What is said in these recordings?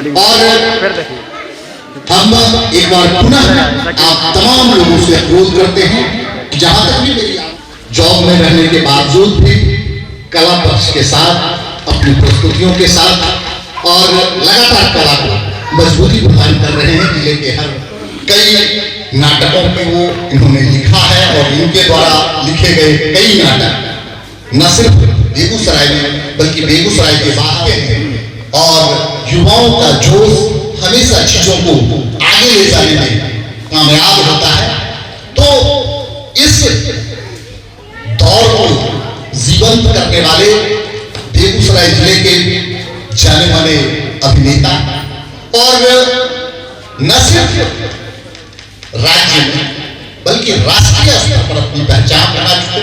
और हम एक बार पुनः आप तमाम लोगों से अनुरोध करते हैं, जहां तक भी मेरी जॉब में रहने के बावजूद भी कला पक्ष के साथ, अपनी प्रस्तुतियों के साथ और लगातार कला को मजबूती प्रदान कर रहे हैं। जिले के हर कई नाटकों को वो इन्होंने लिखा है और इनके द्वारा लिखे गए कई नाटक न सिर्फ बेगूसराय में बल्कि बेगूसराय के बाहर हैं और युवाओं का जोश हमेशा चीजों को आगे ले जाने में कामयाब होता है। तो इस दौर को जीवंत करने वाले बेगूसराय जिले के जाने माने अभिनेता और न सिर्फ राज्य में बल्कि राष्ट्रीय स्तर पर अपनी पहचान बना चुके,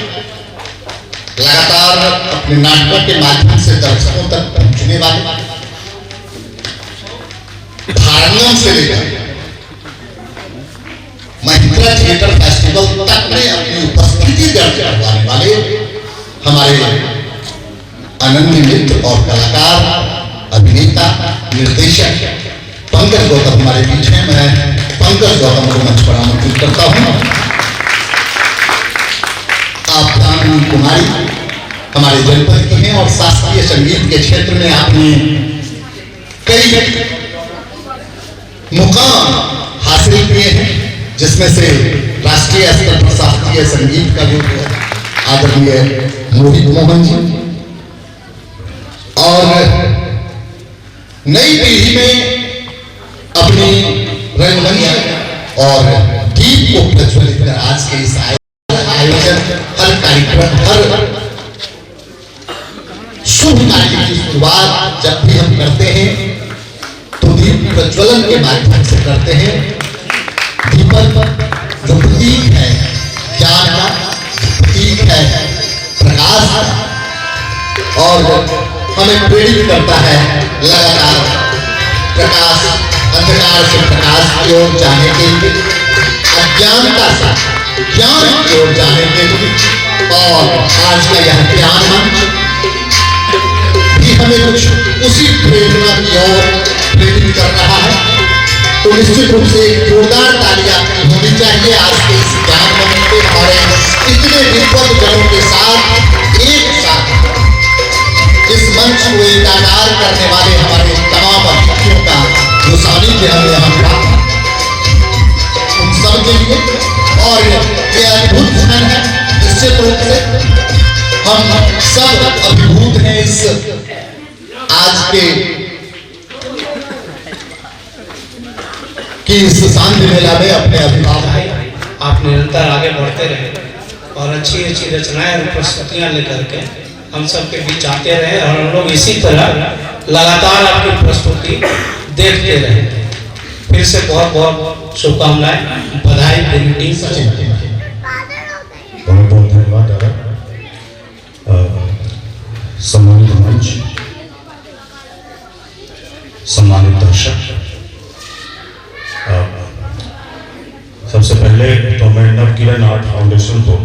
लगातार अपने नाटकों के माध्यम से दर्शकों तक पहुंचने वाले, भारंगम से लेकर महिंद्रा थिएटर फेस्टिवल तक में अपनी उपस्थिति दर्ज करवाने वाले हमारे अनन्य मित्र और कलाकार, अभिनेता, निर्देशक पंकज गौतम हमारे बीच हैं। मैं पंकज गौतम को मंच पर आमंत्रित करता हूं। आप दामिनी कुमारी हमारे जनपद की हैं और शास्त्रीय संगीत के क्षेत्र में आपने कई मुकाम हासिल किए हैं, जिसमें से राष्ट्रीय स्तर पर शास्त्रीय संगीत का जो आदरणीय मोहित मोहन जी और नई पीढ़ी में अपनी रंगमंच और दीप को प्रज्वलित कर आज के इस आयोजन, हर कार्यक्रम, हर शुभ कार्य की शुरुआत जब भी हम करते हैं तो दीप प्रज्वलन के माध्यम से करते हैं। दीपक जो प्रतीक है ज्ञान का, प्रतीक है प्रकाश का और हमें प्रेरित करता है लगातार प्रकाश, अंधकार से प्रकाश की ओर जाने के लिए, अज्ञानता से ज्ञान की ओर जाने के लिए। और आज का यह ज्ञान मंच भी हमें कुछ उसी प्रेरणा की ओर प्रेरित कर रहा है। तो निश्चित रूप से एक जोरदार तालियां होनी चाहिए आज के इस ज्ञान मंच पे हमारे इतने विद्वत जनों के साथ एक साथ इस मंच को एकाकार करने वाले हमारे तमाम अतिथियों का जो सानिध्य हमें यहाँ प्राप्त उन सब के लिए और ये अद्भुत क्षण है। निश्चित रूप से हम सब अभिभूत हैं इस आज के इस शांति मेला में। अपने अभिभावक आप निरंतर आगे बढ़ते रहे और अच्छी अच्छी रचनाएं और प्रस्तुतियां लेकर के हम सबके बीच आते रहे और हम लोग इसी तरह लगातार आपकी प्रस्तुति देखते रहे। फिर से बहुत बहुत शुभकामनाएं, बधाई, ग्रीटिंग्स। बहुत बहुत धन्यवाद दादा। सम्मानित मंच, सम्मानित दर्शक, सबसे पहले तो मैं नवकिरण आर्ट फाउंडेशन को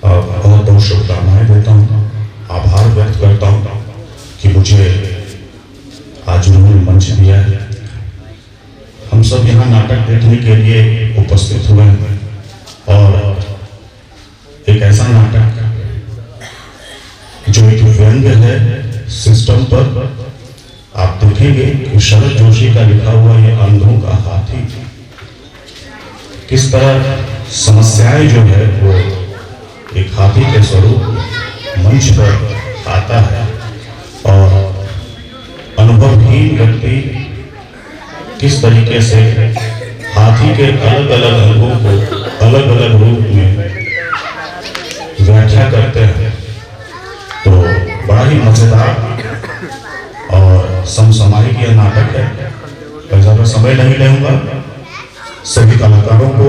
बहुत बहुत शुभकामनाएं देता हूँ, आभार व्यक्त करता हूँ कि मुझे आज उन्होंने मंच दिया है। हम सब यहाँ नाटक देखने के लिए उपस्थित हुए हैं और एक ऐसा नाटक जो एक व्यंग्य है सिस्टम पर। आप देखेंगे कि शरद जोशी का लिखा हुआ ये अंधों का हाथी किस तरह समस्याएं जो है वो एक हाथी के स्वरूप मंच पर आता है और अनुभवहीन व्यक्ति किस तरीके से हाथी के अलग अलग अंगों को अलग अलग रूप में व्याख्या करते हैं। तो बड़ा ही मजेदार और समसामयिक यह नाटक है। मैं ज़्यादा समय नहीं लूंगा। सभी कलाकारों को,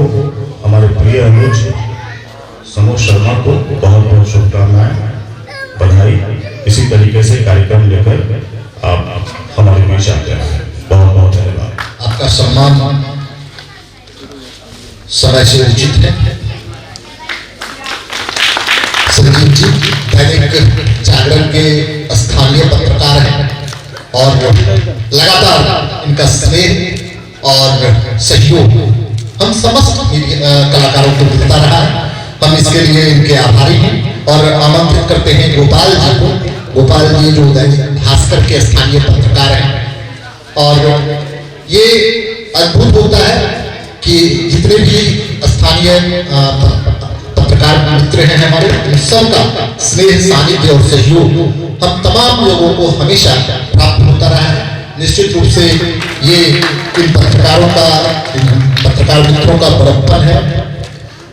हमारे प्रिय अनुज समूह शर्मा को बहुत बहुत शुभकामनाएं, बधाई। इसी तरीके से कार्यक्रम लेकर आप हमारे बीच आते हैं। बहुत बहुत धन्यवाद। आपका सम्मान समय से उचित है। संजीव जी दैनिक जागरण के स्थानीय पत्रकार हैं और लगातार इनका स्नेह और सहयोग हम समस्त कलाकारों को मिलता रहा है। हम इसके लिए इनके आभारी हैं और आमंत्रित करते हैं गोपाल जी को। गोपाल जी जो दैनिक भास्कर के स्थानीय पत्रकार हैं और ये अद्भुत होता है कि जितने भी स्थानीय पत्रकार मित्र हैं हमारे, इन सबका स्नेह, सानिध्य और सहयोग हम तमाम लोगों को हमेशा प्राप्त होता रहा है। निश्चित रूप से ये इन पत्रकारों का, पत्रकार मित्रों का बड़प्पन है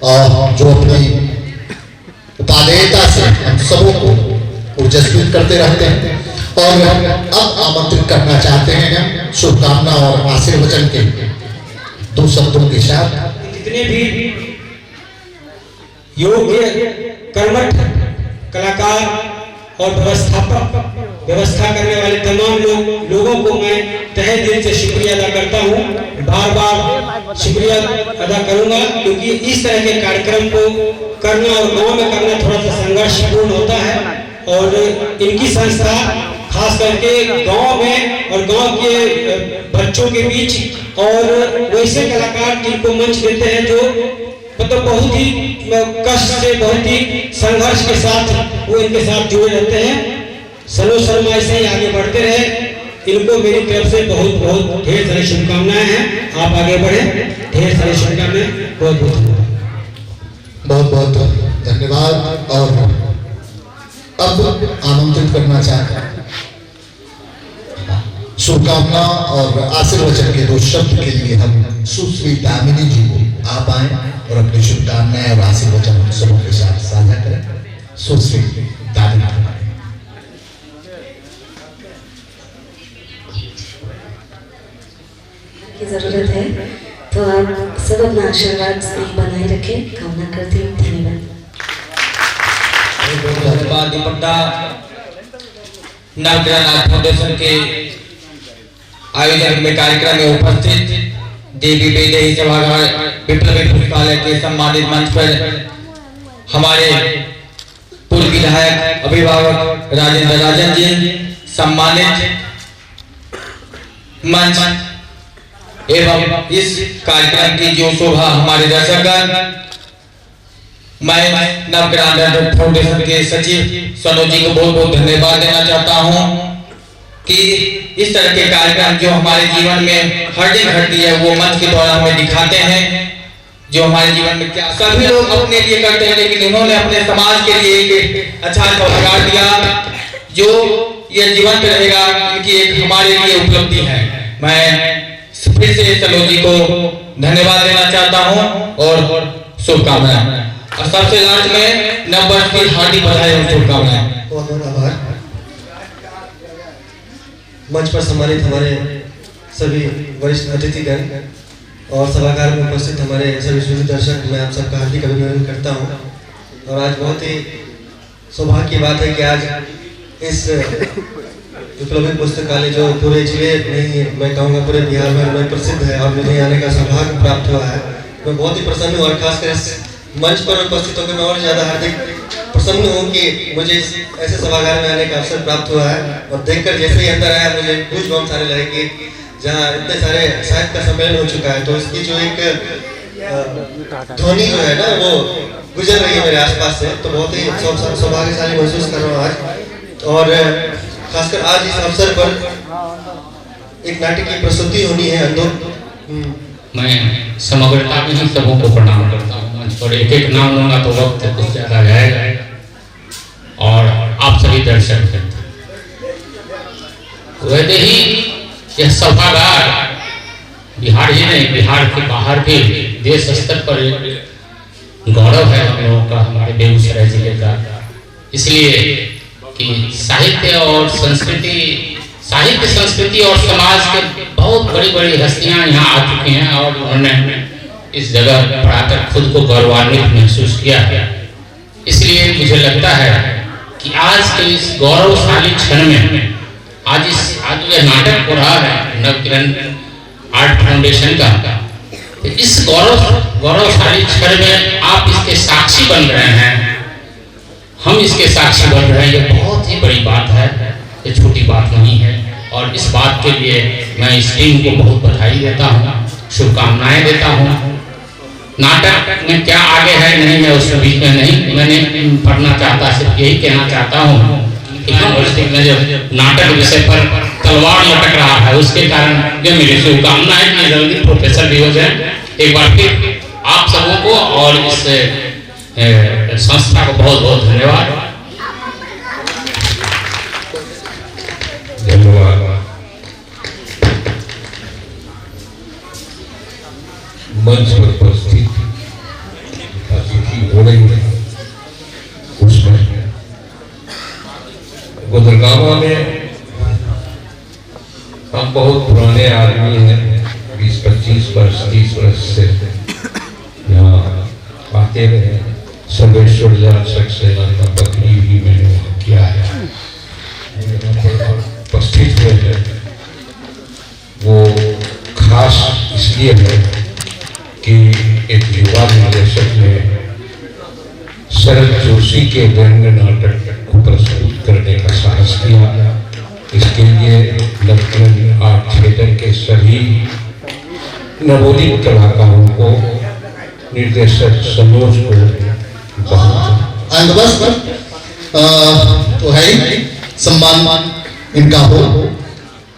और जो अपनी उपादेयता से हम सबों को ऊर्जास्वित करते रहते हैं। और अब आमंत्रित करना चाहते हैं शुभकामना और आशीर्वचन के दो शब्दों के साथ। जितने भी योग्य कर्मठ कलाकार और व्यवस्था करने वाले तमाम लोगों को मैं तहे दिल से शुक्रिया अदा करता हूँ। बार बार शुक्रिया अदा करूंगा क्योंकि इस तरह के कार्यक्रम को करना और गांव में करना थोड़ा सा संघर्षपूर्ण होता है और इनकी संस्था खास करके गांव में और गांव के बच्चों के बीच और वैसे कलाकार जिनको मंच देते हैं जो मतलब बहुत ही कष्ट से, बहुत ही संघर्ष के साथ वो इनके साथ जुड़े रहते हैं। सनो शर्मा ऐसे ही आगे बढ़ते रहे। इनको मेरी तरफ से बहुत बहुत ढेर सारी शुभकामनाएं हैं। आप आगे बढ़े, ढेर सारी शुभकामनाएं। बहुत बहुत धन्यवाद। और अब आमंत्रित करना चाहते हैं शुभकामना और आशीर्वचन के दो शब्द के लिए हम सुश्री दामिनी जी को आप आए और अपनी शुभकामनाएं और आशीर्वचन हम सबों के साथ साझा करें। सुश्री दामिनी की जरूरत है तो आप सब अपना आशीर्वाद बनाए रखें, कामना करती हूँ। धन्यवाद। नवग्रह फाउंडेशन के आयोजन में कार्यक्रम में उपस्थित देवी बेदेही सभागार विप्लवी पुस्तकालय के सम्मानित मंच पर हमारे पूर्व विधायक अभिभावक राजेंद्र राजन जी, सम्मानित मंच एवं इस कार्यक्रम की जो शोभा हमारे दर्शकगण, मैं नवग्रह फाउंडेशन के सचिव सनोज जी को बहुत बहुत धन्यवाद देना चाहता हूं कि इस तरह के कार्यक्रम जो हमारे जीवन में हर दिन घटती है वो मंच के द्वारा हमें दिखाते हैं जो हमारे जीवन में क्या सभी लोग अपने लिए करते हैं, लेकिन इन्होंने अपने समाज के लिए एक अच्छा सौगात दिया जो ये जीवन पे रहेगा। इनकी एक हमारे लिए उपलब्धि है। मैं फिर से सनोज जी को धन्यवाद देना चाहता हूँ और शुभकामनाएं। और सबसे लास्ट में नववर्ष की हार्दिक बधाई और शुभकामनाएं। बहुत बहुत आभार। मंच पर सम्मानित हमारे सभी वरिष्ठ अतिथिगण और सभागार में उपस्थित हमारे सभी सुधी दर्शक, मैं आप सबका हार्दिक अभिनंदन करता हूं। और आज बहुत ही सौभाग्य की बात है कि आज इस विप्लवी पुस्तकालय जो पूरे जिले नहीं, मैं कहूँगा पूरे बिहार में प्रसिद्ध है और मुझे आने का सौभाग्य प्राप्त हुआ है। मैं बहुत ही प्रसन्न हूँ और खासकर इस मंच पर उपस्थित होकर मैं और ज़्यादा हार्दिक प्रसन्न हूँ कि मुझे ऐसे सभागार में आने का अवसर प्राप्त हुआ है। और देखकर जैसे ही अंदर आया मुझे गूज़बम्स आने लगे कि जहाँ इतने सारे साहित्य का सम्मेलन हो चुका है तो इसकी जो एक ध्वनि जो है ना वो गुजर रही है मेरे आसपास से, तो बहुत ही सौभाग्यशाली महसूस कर रहा हूँ आज। और खासकर आज इस अवसर पर एक नाटक की प्रस्तुति होनी है मैं समग्रता में ही सबों को प्रणाम करता हूँ। मंच पर एक एक नाम लूंगा तो वक्त कुछ ज़्यादा जाएगा और आप सभी दर्शक हैं। वैसे ही यह सभागार बिहार ही नहीं, बिहार के बाहर भी देश स्तर पर गौरव है हम लोगों का, हमारे बेगूसराय जिले का। इसलिए कि साहित्य और संस्कृति, साहित्य संस्कृति और समाज के बहुत बड़ी बड़ी हस्तियां यहाँ आ चुकी हैं और उन्होंने इस जगह पर आकर खुद को गौरवान्वित महसूस किया है। इसलिए मुझे लगता है कि आज के इस गौरवशाली क्षण में आज यह नाटक हो रहा है नवकिरण आर्ट फाउंडेशन का, तो इस गौरवशाली क्षण में आप इसके साक्षी बन रहे हैं, हम इसके साक्षी बन रहे हैं। ये बहुत ही बड़ी बात है, ये छोटी बात नहीं है। और इस बात के लिए मैं इस टीम को बहुत बधाई देता हूँ, शुभकामनाएं देता हूँ। नाटक में क्या आगे है नहीं है उसके बीच में नहीं मैंने पढ़ना चाहता, सिर्फ यही कहना चाहता हूँ कि यूनिवर्सिटी में जो नाटक विषय पर तलवार लटक रहा है उसके कारण ये मेरी शुभकामना है कि जल्दी प्रोफेसर भी हो जाए। एक बार फिर आप सबों को और इस संस्था को बहुत बहुत धन्यवाद। धन्यवाद। मंच पर उपस्थित अतिथि हो रही है उसमें गुदरगामा में हम बहुत पुराने आदमी हैं, 20-25 वर्ष 30 वर्ष से यहाँ आते रहे। सर्वेश्वर जाल सक्सेना का बकरी भी मैंने वहाँ किया है, उपस्थित हुए हैं। वो खास इसलिए है कि एक युवा निर्देशक ने शरद जोशी के व्यंग्य नाटक को प्रस्तुत करने का साहस किया। इसके लिए लखनऊ आर्ट थिएटर के सभी नवोदित कलाकारों को, निर्देशक सनोज को बस तो है ही सम्मान इनका हो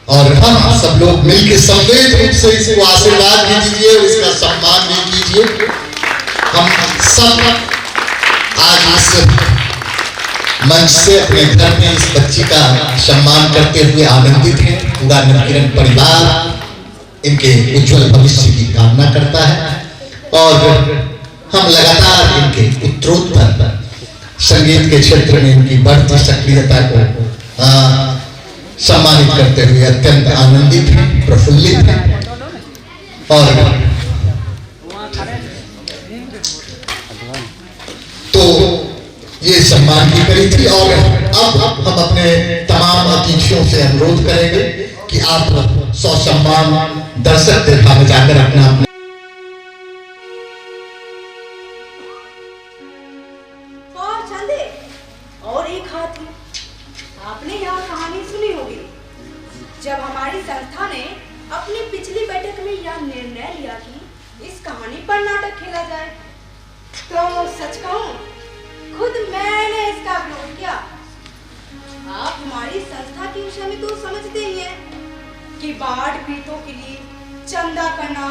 और हम सब लोग मिलकर संवेद रूप से इसको आशीर्वाद भी दीजिए, इसका सम्मान भी कीजिए। हम सब आज इस मंच से अपने घर में इस बच्ची का सम्मान करते हुए आनंदित हैं। पूरा नवकिरण परिवार इनके उज्जवल भविष्य की कामना करता है और हम लगातार इनके उत्तरोत्तर संगीत के क्षेत्र में इनकी बढ़ती सक्रियता को सम्मानित करते हुए अत्यंत आनंदित हैं, प्रफुल्लित हैं और तो ये सम्मान की करी थी। और अब हम अपने तमाम अतिथियों से अनुरोध करेंगे कि आप ससम्मान दर्शक देखा में जाकर अपना और एक हाथी। आपने यहाँ कहानी सुनी होगी जब हमारी संस्था ने अपनी पिछली बैठक में यह निर्णय लिया कि इस कहानी पर नाटक खेला जाए, तो सच कहूं खुद मैंने इसका विरोध किया। आप हमारी संस्था के विषय में तो समझते ही हैं कि बाढ़ पीड़ितों के लिए चंदा करना,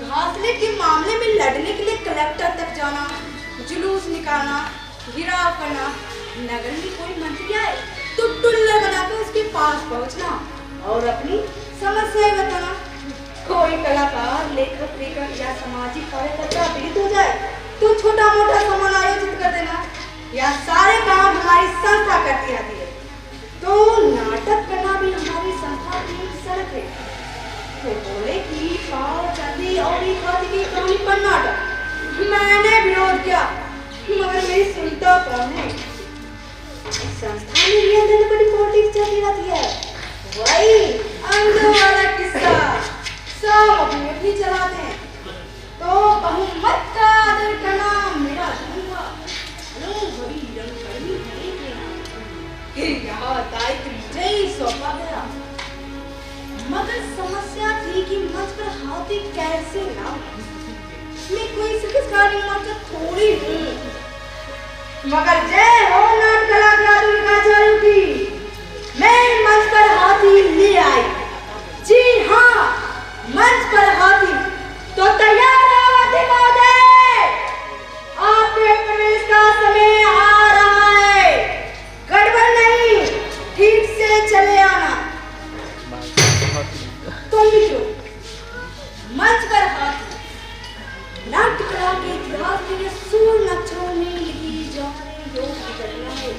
घासले के मामले में लड़ने के लिए कलेक्टर तक जाना, जुलूस निकालना, घिराव करना, नगर में कोई मंत्री आए तो टुल्लर बनाकर उसके पास पहुंचना और अपनी समस्याएं बताना। कोई कलाकार, लेखक, लेखक या सामाजिक कार्यकर्ता पीड़ित हो जाए तो छोटा मोटा सम्मेलन आयोजित कर देना। यह सारे काम हमारी संस्था करती आती है, तो नाटक करना भी हमारी संस्था की एक शर्त है। तो बोले कि पाव चंदी और एक हाथी की कहानी पर नाटक। मैंने विरोध किया मगर मेरी सुनता कौन है। संस्था में ये अंदर बड़ी पॉलिटिक्स चल रही है, वही अंदर वाला किस्सा सब अपने भी चलाते हैं। तो बहुमत का आदर करना मेरा धर्म था। बड़ी रंगकर्मी है यहाँ दायित्व मुझे ही सौंपा गया, मगर समस्या थी कि मंच पर हाथी कैसे ना। मैं कोई सरकारी मास्टर थोड़ी हूँ, मगर जय हो नाट कला के आधुनिकाचार्यों की, मैं मंच पर हाथी ले आई। जी हाँ, मंच पर हाथी। तो तैयार हो हाथी महोदय, आपके प्रवेश का समय आ रहा है। गड़बड़ नहीं, ठीक से चले आना। तुम भी क्यों मंच पर हाथी नाट्य कला के इतिहास के सूर्य अक्षरों में लिखी जाने योग्य घटना है।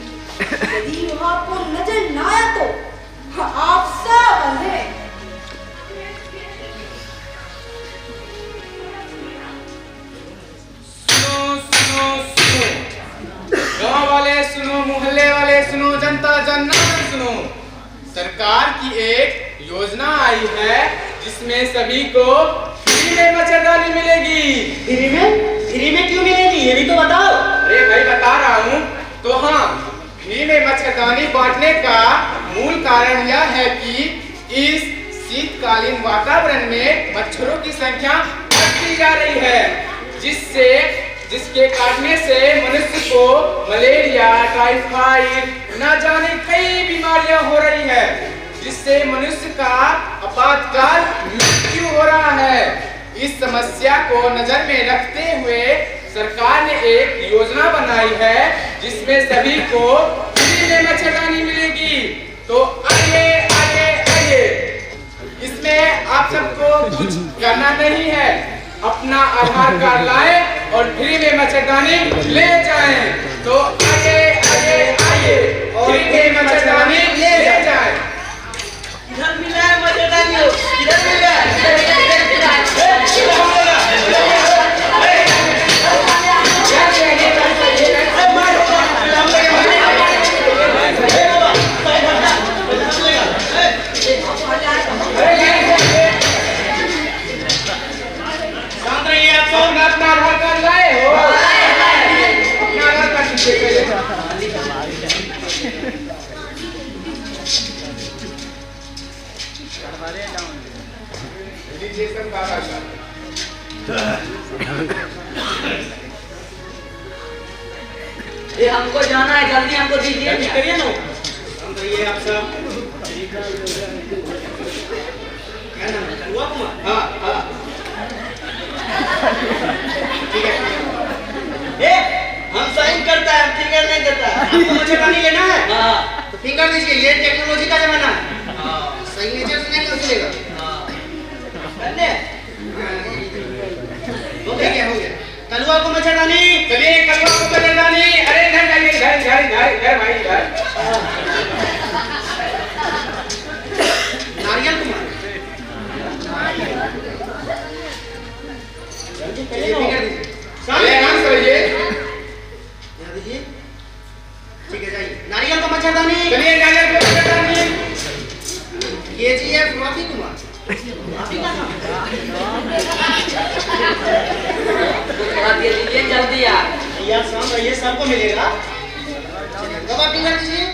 यदि वह आपको नजर न आया तो आप सब अंधे। सुनो सुनो सुनो, गांव वाले सुनो, मोहल्ले वाले सुनो, जनता जनार्दन सुनो। सरकार की एक योजना आई है जिसमें सभी को फ्री में मच्छरदानी मिलेगी। फ्री में क्यों मिलेगी ये भी तो बताओ। अरे भाई बता रहा हूँ। तो हाँ, फ्री में मच्छरदानी बांटने का मूल कारण यह है कि इस शीतकालीन वातावरण में मच्छरों की संख्या बढ़ती जा रही है, जिसके काटने से मनुष्य को मलेरिया, टाइफाइड, न जाने कई बीमारियां हो रही है, जिससे मनुष्य का आपातकाल मृत्यु हो रहा है। इस समस्या को नजर में रखते हुए सरकार ने एक योजना बनाई है जिसमें सभी को फ्री में मच्छरदानी मिलेगी। तो आइए आइए आइए, इसमें आप सबको कुछ करना नहीं है, अपना आधार कार्ड लाएं और फ्री में मच्छरदानी ले जाएं। तो आइए आइए आइए, फ्री में मच्छरदानी ले जाएं। इधर मिला है मच्छरदानी, इधर मिला है। अपना आधार कार्ड लाए हो? अपना आधार कार्ड दीजिए ये हमको जाना है, जल्दी हमको दीजिए, करिए ना। ये आप सब क्या नाम है? हुआ कुमार? हाँ हाँ ठीक है। हम साइन करता है, हम फिंगर नहीं करता। आपको मच्छरदानी लेना है? हाँ। तो फिंगर दीजिए, ये टेक्नोलॉजी का जमाना है। सिग्नेचर से नहीं कर चलेगा। हो गया। कलुआ को मच्छरदानी, चलिए कलुआ को मच्छरदानी। अरे घर जाइए, घर भाई घर। नारियल कुमार आराम से रहिए। ठीक है, जाइए। नारियल को मच्छरदानी, चलिए नारियल को मच्छरदानी। KGF रॉफी कुमार, दीजिए जल्दी यार। शाम रहिए, सबको मिलेगा। कब आप फिंगर दीजिए।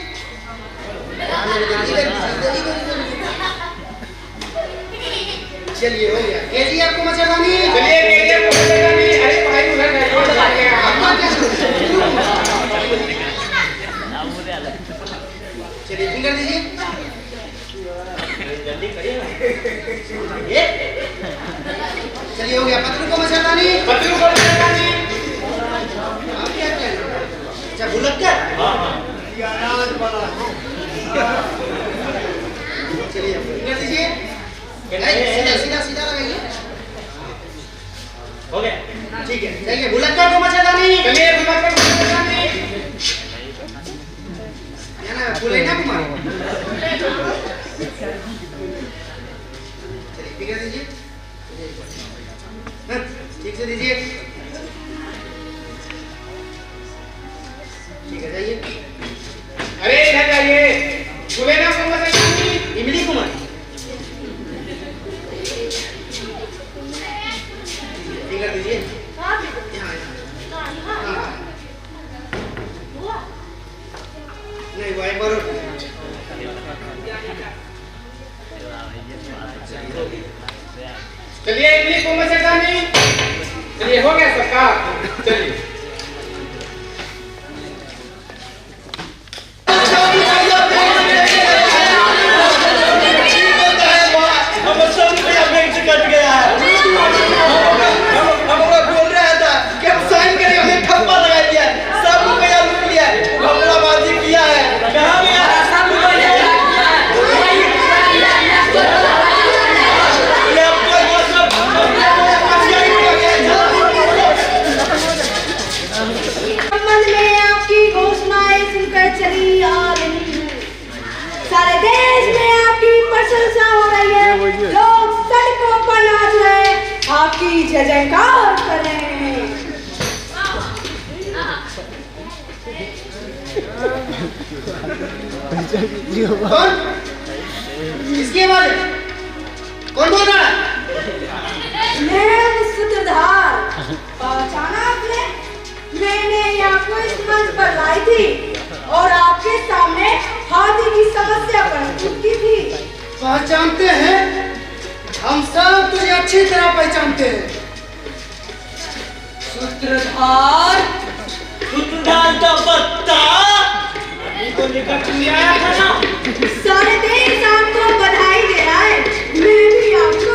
चलिए हो गया। KGF को मच्छरदानी, चलिए KGF को मच्छरदानी। अरे भाई उधर चलिए फिंगर दीजिए। जल्दी करिए ना। चलिए हो गया। पत्रू को मच्छरदानी, पत्रू को मच्छरदानी। आप क्या अच्छा भुलक्कर। चलिए फिंगर दीजिए। सीधा लगाइए। हो गया, ठीक है, जाइए। भुलक्कर को मच्छरदानी, चलिए भुलक्कर को मच्छरदानी। क्या नाम है? फुलेना कुमार। चलिए फिंगर दीजिए। ठीक से दीजिए। ठीक है, जाइए। अरे इधर जाइए। फुलेना को मच्छरदानी, इमली कुमार। फिंगर दीजिए। नहीं वाई पर चलिए इमली को मच्छरदानी। चलिए हो गया सबका। चलिए कट गया है। हम बोल रहा था कि हम साइन करेंगे, हमें ठप्पा लगा दिया, सब रुपया लूट लिया, घपलाबाजी किया है। कहाँ गया? संबंध में आपकी घोषणाएं सुनकर चली आ रही है। सारे देश में आपकी प्रशंसा हो रही है, लोग सड़कों पर नाच रहे हैं, आपकी जय जयकार कर रहे हैं। कौन? किसकी आवाज है? कौन बोल रहा है? मैं सूत्रधार, पहचाना आपने? मैंने आपको इस मंच पर लाई थी और आपके सामने हाथी की समस्या प्रस्तुत की थी। पहचानते हैं, हम सब तुझे अच्छी तरह पहचानते हैं। सूत्रधार का पत्ता को लेकर तू आया था ना? सारे देश आपको बधाई दे रहा है, मैं भी आपको।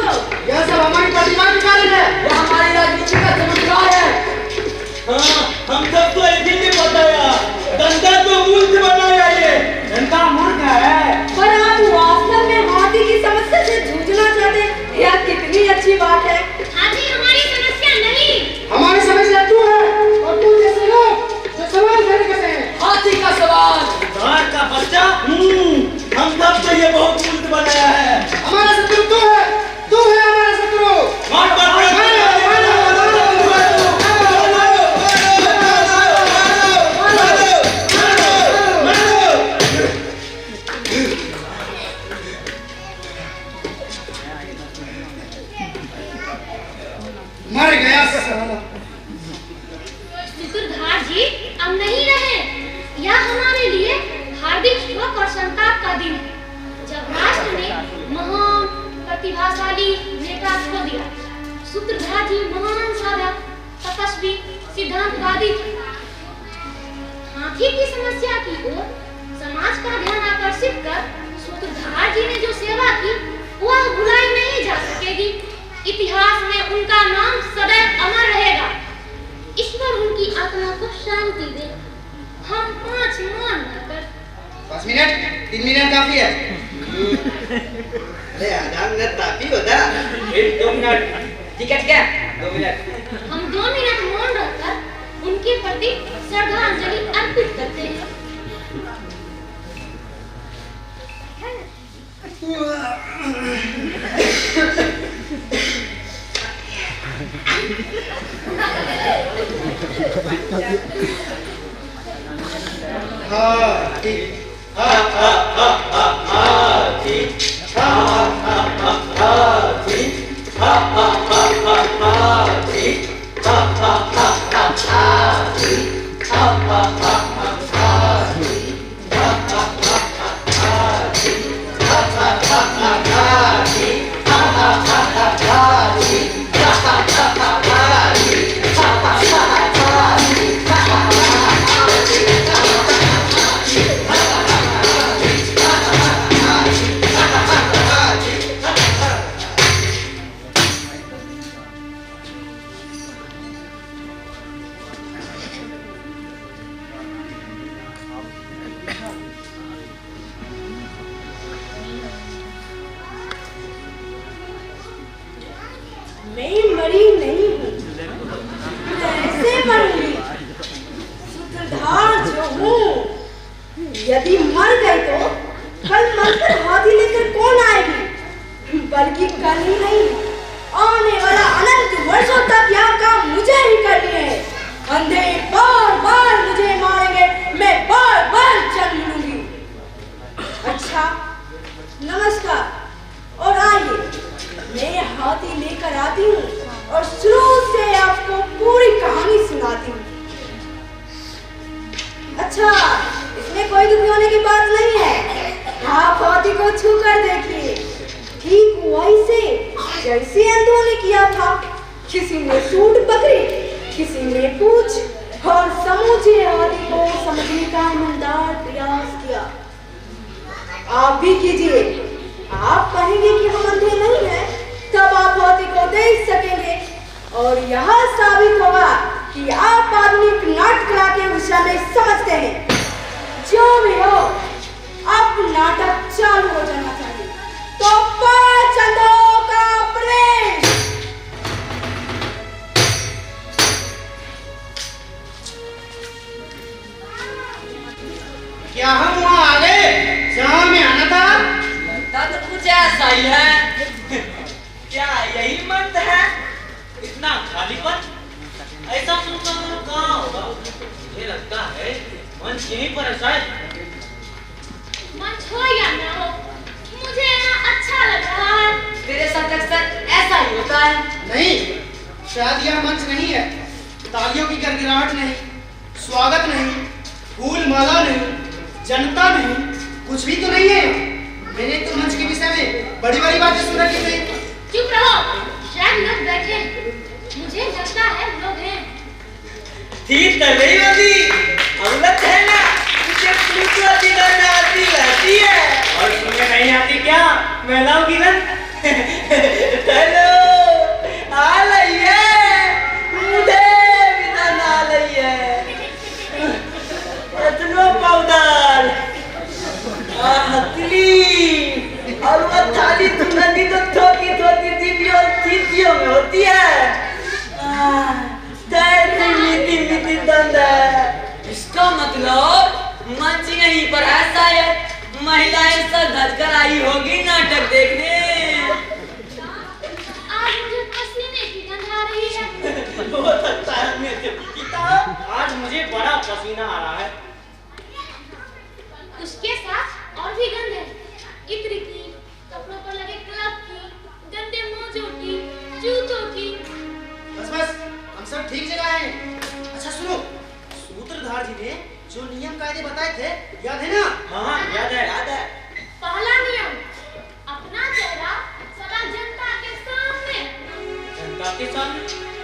यह सब हमारी प्रतिभा के कारण है, वो हमारी राजनीति का चमत्कार है। हाँ, हम सबको एक दिन ही बताया, जनता को मूर्ख बनाया, ये जनता मूर्ख है। पर आप वास्तव में हाथी की समस्या से जूझना चाहते हैं, यह कितनी अच्छी बात है। हाथी हमारी समस्या नहीं, हमारी समस्या तू है और तू जैसे लोग जो सवाल खड़े करते हैं। हाथी का सवाल, सूत्रधार का बच्चा, हम सबको ये बहुत मूर्ख बनाया है। हमारा शत्रु तू है हमारा शत्रु। मर गया सूत्रधार जी अब नहीं रहे। यह हमारे लिए हार्दिक शोक और संताप का दिन है, जब राष्ट्र ने महान प्रतिभाशाली नेता खो दिया। सूत्रधार जी महान साधक, तपस्वी, सिद्धांतवादी थे। हाथी की समस्या की ओर समाज का ध्यान आकर्षित कर सूत्रधार जी ने जो सेवा की वह भुलाई नहीं जा सकेगी। इतिहास में उनका नाम सदैव अमर रहेगा। ईश्वर उनकी आत्मा को शांति दे। हम 5 मान कर 5 मिनट 3 मिनट काफी है। अरे आधा मिनट काफी होता, फिर 2 मिनट टिकट क्या 2 मिनट। हम 2 मिनट मौन रहकर उनके प्रति श्रद्धांजलि अर्पित करते हैं। मैं मरी नहीं हूँ, कैसे मरूंगी? सूत्रधार जो हूँ, यदि मर गई तो कल मरकर हाथी लेकर कौन आएगी? बल्कि कल ही नहीं, आने वाला अनंत वर्षों तक यह काम मुझे ही करनी है। अंधे बार बार मुझे मारेंगे, मैं बार बार जन्म लूंगी। अच्छा, नमस्कार और आइए, मैं हाथी लेकर आती हूँ और शुरू से आपको पूरी कहानी सुनाती हूँ। अच्छा, इसमें कोई दुखी होने की बात नहीं है। आप हाथी को छू कर देखिए, ठीक वैसे जैसे अंधों ने किया था। किसी ने सूट पकड़ी, किसी ने पूछ और समूचे हाथी को समझने का ईमानदार प्रयास किया। आप भी कीजिए। आप कहेंगे कि हम अंधे नहीं हैं, तब आप हाथी को देख सकेंगे और यह साबित होगा कि आप आधुनिक नाट्यकला के विषय में समझते हैं। जो भी हो, अब नाटक चालू हो जाना चाहिए। तो 5 अंधों का प्रेम। क्या हम वहाँ आ गए जहाँ में आना था? लगता तो कुछ ऐसा ही है। क्या यही मंच है? इतना खालीपन, ऐसा सुनता हूँ कहाँ होगा? मुझे लगता है मंच यहीं पर है शायद। मंच हो या ना हो, मुझे यहाँ अच्छा लग रहा है। तेरे साथ अक्सर ऐसा ही होता है। नहीं, शायद यह मंच नहीं है। तालियों की गड़गड़ाहट नहीं, स्वागत नहीं, फूल माला नहीं, जनता नहीं, कुछ भी तो नहीं है। मैंने तो मंच के विषय में बड़ी बड़ी बातें सुन रखी थी। चुप रहो, शायद लोग बैठे हैं। मुझे लगता है लोग हैं। ठीक तो नहीं होती, अवलत है ना, मुझे प्लूटवाती करना आती रहती है। और तुम्हें नहीं आती क्या? महिलाओं की ना हेलो आ लइए, मुझे भी तो ना लइए इतनो पाउडर हथली और वो थाली तुलनी तो थोड़ी थोड़ी दीपियों दीपियों में होती है। मीठी दंदा, इसका मतलब मंच यहीं पर है शायद। महिलाएं सब धज कर आई होगी नाटक देखने। आज मुझे पसीने की गंध आ रही है। हो सकता है मेरे पिता, आज मुझे बड़ा पसीना आ रहा है। उसके साथ और भी गंध है, इत्र की, कपड़ों पर लगे क्लब की, गंदे मोजों की, जूतों की। बस बस, हम सब ठीक जगह हैं। अच्छा सुनो, सूत्रधार जी ने जो नियम कायदे बताए थे याद है ना? हाँ याद है, याद है। पहला नियम, अपना चेहरा सदा जनता के सामने। जनता के सामने?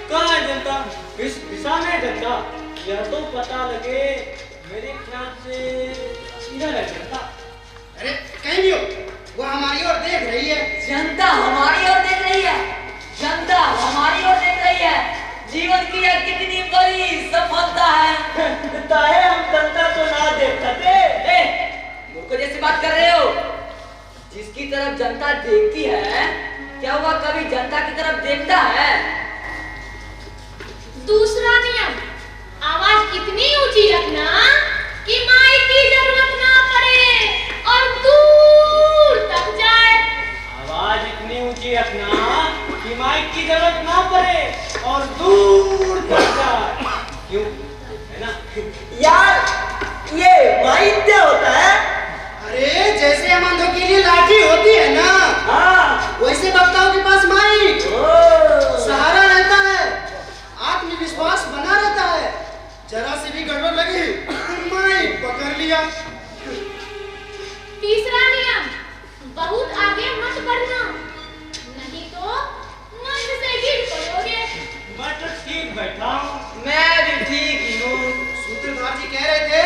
कहाँ है जनता? किस दिशा में जनता? यह तो पता लगे। मेरे ख्याल से इधर है जनता। अरे कहीं भी हो, वो हमारी ओर देख रही है। जनता हमारी ओर देख रही है। जनता हमारी ओर देख रही है। जीवन की यह कितनी बड़ी सफलता है। ताए हम जनता तो ना देख सकते। मुझको जैसे बात कर रहे हो, जिसकी तरफ जनता देखती है, क्या वह कभी जनता की तरफ देखता है? दूसरा नियम, आवाज इतनी ऊंची रखना कि माइक की जरूरत ना पड़े और दूर तक जाए। आवाज इतनी ऊंची रखना कि माइक की जरूरत ना पड़े और दूर तक जाए। क्यों? है ना? यार, ये माइक क्या होता है? अरे जैसे हम अंधों के लिए लाठी होती है ना, हाँ, वैसे वक्ताओं के पास माइक सहारा रहता है, आत्मविश्वास बना रहता है। जरा से भी गड़बड़ लगी, माइक पकड़ लिया। तीसरा नियम, बहुत आगे मत बढ़ना, नहीं तो मंच से गिर पड़ोगे। मैं तो ठीक बैठा हूँ। मैं भी ठीक ही हूँ। सूत्रधार जी कह रहे थे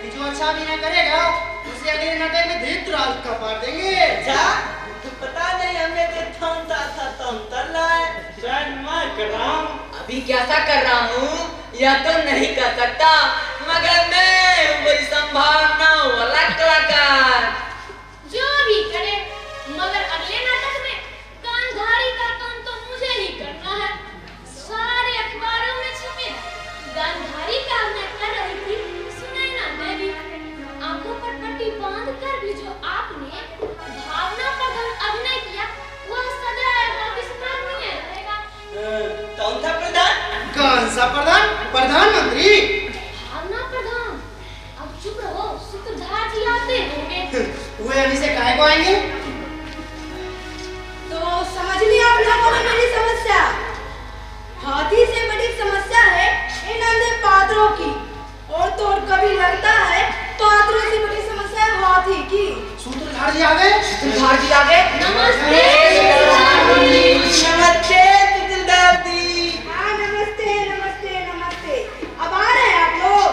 कि जो अच्छा अभिनय करेगा उसे अगले नाटक में धृतराष्ट्र का पाठ देंगे। अच्छा, पता नहीं हमें तो थामता था तुम तल्ला है। शायद मैं कर रहा हूँ। अभी कैसा कर रहा हूँ यह तो नहीं कर सकता, मगर मैं वही संभावना वाला कलाकार। जो भी करे, मगर अगले नाटक में गांधारी का काम तो मुझे ही करना है। सारे अखबारों में छपे गांधारी का मैं कर रही थी। सुनैना देवी, आंखों पर पट्टी बांध कर भी जो आपने भावना प्रधान अभिनय किया, वह सदैव अविस्मरणीय रहेगा। कौन था प्रधान? कौन सा प्रधान? प्रधानमंत्री। भावना प्रधान। अब चुप रहो, सूत्रधार जी आते होंगे। वे अभी से काहे को आएंगे? तो समझ लिया आप लोगों ने मेरी समस्या। हाथी से बड़ी समस्या है इन अंधे पात्रों की, और तो और कभी लगता है पात्रों से बड़ी समस्या है हाथी की। सूत्रधार जी आ गए? सूत्रधार जी आ गए? नमस्ते। नमस्ते सूत्रधार जी। हाँ नमस्ते नमस्ते नमस्ते। अब आ रहे हैं आप लोग?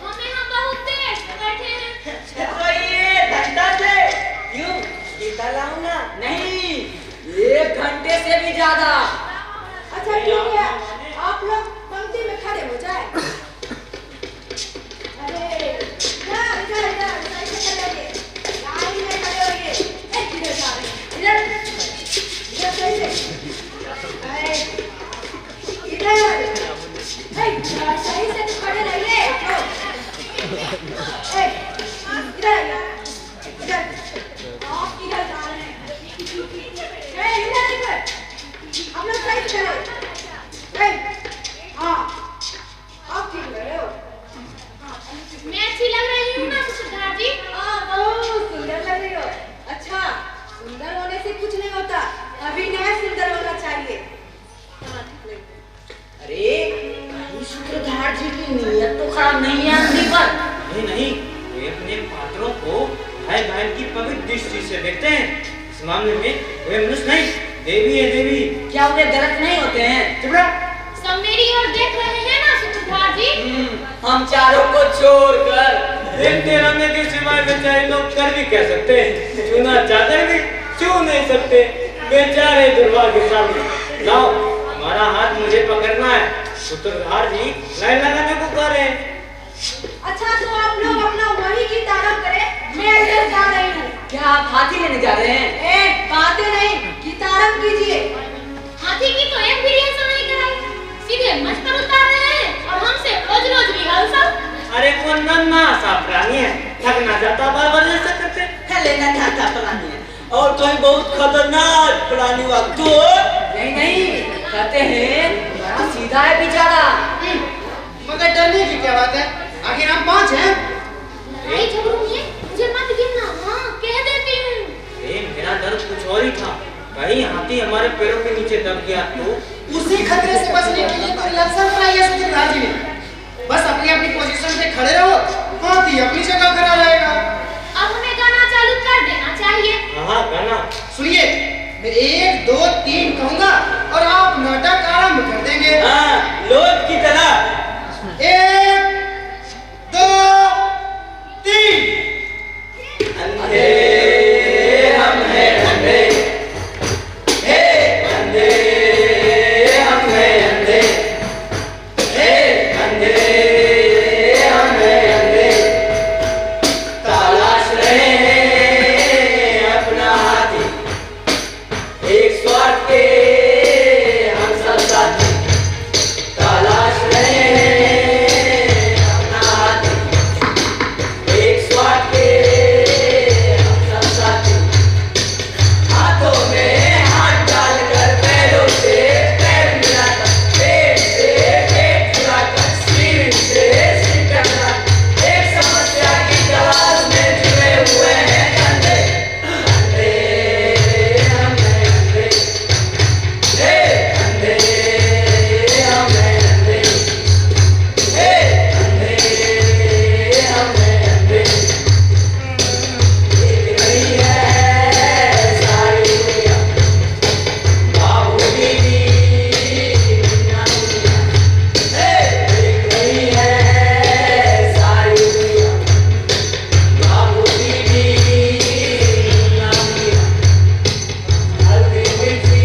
हम यहाँ बहुत देर से बैठे हैं। तो ये घंटा से क्यों गीता लाऊं ना? नहीं, 1 घंटे से भी ज्यादा। अच्छा ठीक है, आप लोग पंक्ति में खड़े हो जाए। अरे इधर इधर इधर सही से खड़े होइए, लाइन में खड़े होइए। किधर जा रहे हैं? इधर इधर सही से। अरे इधर सही से तो खड़े रहिए। इधर इधर आप किधर जा रहे हैं? इधर इधर आप लोग सही से खड़े। हाँ आप ठीक लग रहे हो। मैं अच्छी लग रही हूँ ना सूत्रधार जी? हाँ बहुत सुंदर लग रही हो। अच्छा, सुंदर होने से कुछ नहीं होता, अभिनय सुंदर होना चाहिए। अरे सूत्रधार जी की नीयत तो खराब नहीं है अंधी पर। नहीं नहीं, वे अपने पात्रों को भाई बहन की पवित्र दृष्टि से देखते हैं। इस मामले में वे मनुष्य नहीं, देवी है देवी। क्या वे गलत नहीं होते हैं? चुप रह। सब मेरी ओर देख रहे हैं ना सूत्रधार जी? हम चारों को छोड़कर देखते रहने के सिवाय बेचारे लोग कर भी कह सकते हैं। चुना चाहते भी छू नहीं सकते, बेचारे दुर्भाग्यशाली। लाओ हमारा हाथ मुझे पकड़ना है। सूत्रधार जी लाइन लगाने को कह रहे हैं। अच्छा तो आप लोग अपना वही की तारीफ करें, मैं इधर जा रही हूँ। क्या आप हाथी लेने जा रहे हैं? बातें नहीं की तारीफ कीजिए। हाथी की तो एक भी रिहर्सल नहीं कराई, सीधे मंच पर उतार रहे हैं और हमसे रोज रोज रिहर्सल। अरे कौन नन्हा सा प्राणी है, थक ना जाता बार बार ऐसा करते। लेना चाहता प्राणी है और तो ही बहुत खतरनाक प्राणी वक्त तो नहीं कहते हैं बड़ा सीधा है बेचारा। मगर डरने की क्या बात है, आखिर हम 5 हैं। लड़ाई झगड़ों में मुझे मत गिनना, हाँ कह देती हूँ। मेरा दर्द कुछ और ही था, कहीं हाथी हमारे पैरों के नीचे दब गया तो। उसी खतरे से बचने के लिए तो रिहर्सल कराई है सूत्रधार जी ने। बस अपनी अपनी पोजीशन पे खड़े रहो, हाथी अपनी जगह खड़ा रहेगा। अब हमें गाना चालू कर देना चाहिए। हाँ गाना सुनिए, मैं 1 2 3 कहूँगा और आप नाटक आरंभ कर देंगे। हाँ लोट की तरह। 1 2 3। अंधे हम हैं अंधे, हे अंधे हम हैं अंधे, हे अंधे हम हैं अंधे, तलाश रहे हैं अपना हाथी, एक स्वार्थ के हम सब साथी, तलाश रहे हैं अपना हाथी, एक स्वार्थ के हम सब साथी, हाथों में हाथ डालकर पैरों से पैर मिलाकर, पेट से पेट चुराकर, सिर से सिर टकराकर, एक समस्या की तलाश में जुड़े हुए हैं अंधे, अंधे हम हैं अंधे, हे अंधे हम हैं अंधे, हे अंधे हम हैं अंधे, देख रही है सारी दुनिया, बाबू बीवी दुनिया दुनिया, हे देख रही है सारी दुनिया, बाबू बीवी दुनिया दुनिया, हल्दी मिर्ची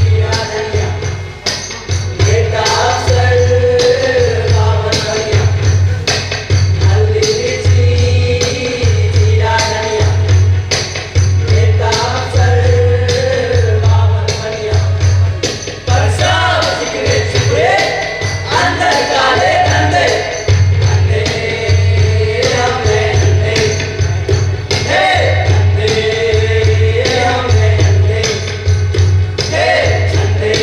जीरा धनिया, बेटा अफसर बावन बनिया, हल्दी मिर्ची जीरा धनिया, बेटा अफसर बावन बनिया, पर सब जिक्रे छुपे अंदर काले धंधे, अंधे हम हैं अंधे, हे अंधे हम हैं अंधे, हे अंधे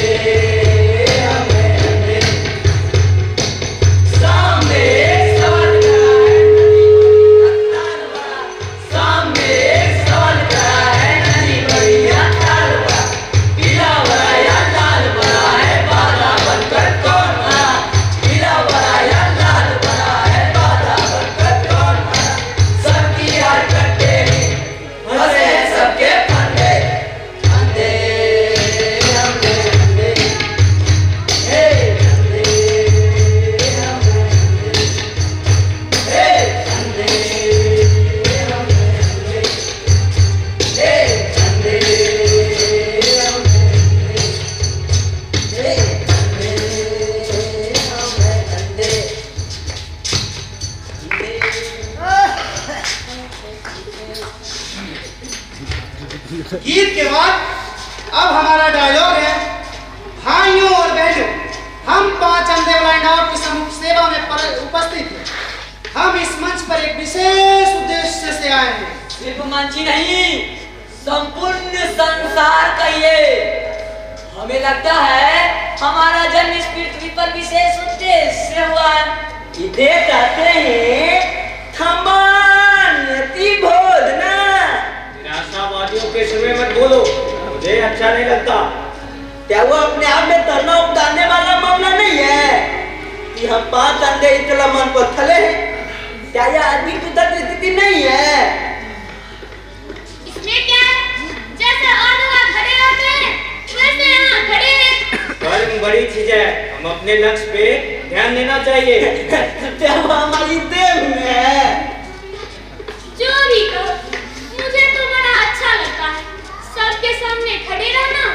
हम हैं अंधे, सामने एक सवाल खड़ा है, सामने एक सवाल खड़ा है, नदी बड़ी या ताल बड़ा, पीला बड़ा या लाल बड़ा है, बाधा बनकर कौन मरा, पीला बड़ा या लाल बड़ा है, बाधा बनकर कौन मरा, सबकी हरकते हंसे सबके फंदे, अंधे हम हैं अंधे, हे अंधे हम हैं अंधे, हे अंधे हम हैं अंधे, हे अंधे हम हैं अंधे, हे अंधे हम हैं गीत के बाद अब हमारा डायलॉग है, भाइयों और बहनों, हम 5 अंधे ब्लाइंड आउट की समूह सेवा में उपस्थित हैं। हम इस मंच पर एक विशेष उद्देश्य से आए हैं। सिर्फ मंच ही नहीं, संपूर्ण संसार का ये हमें लगता है हमारा जन्म इस पृथ्वी पर विशेष उद्देश्य से हुआ है। इसे कहते हैं थमान्यति बोधना। निराशावादियों के समय मत बोलो, मुझे अच्छा नहीं लगता। क्या वो अपने आप में तरना उतारने वाला मामला नहीं है कि हम 5 अंधे इतना मन पर थले हैं? क्या यह अधिक उद्धत स्थिति नहीं है? इसमें क्या है? जैसे और लोग खड़े होते हैं वैसे यहाँ खड़े हैं। कर्म बड़ी चीज है, हम अपने लक्ष्य पे ध्यान देना चाहिए। जब हमारी देह में है। जो भी कहो, मुझे तो बड़ा अच्छा लगता है सबके सामने खड़े रहना,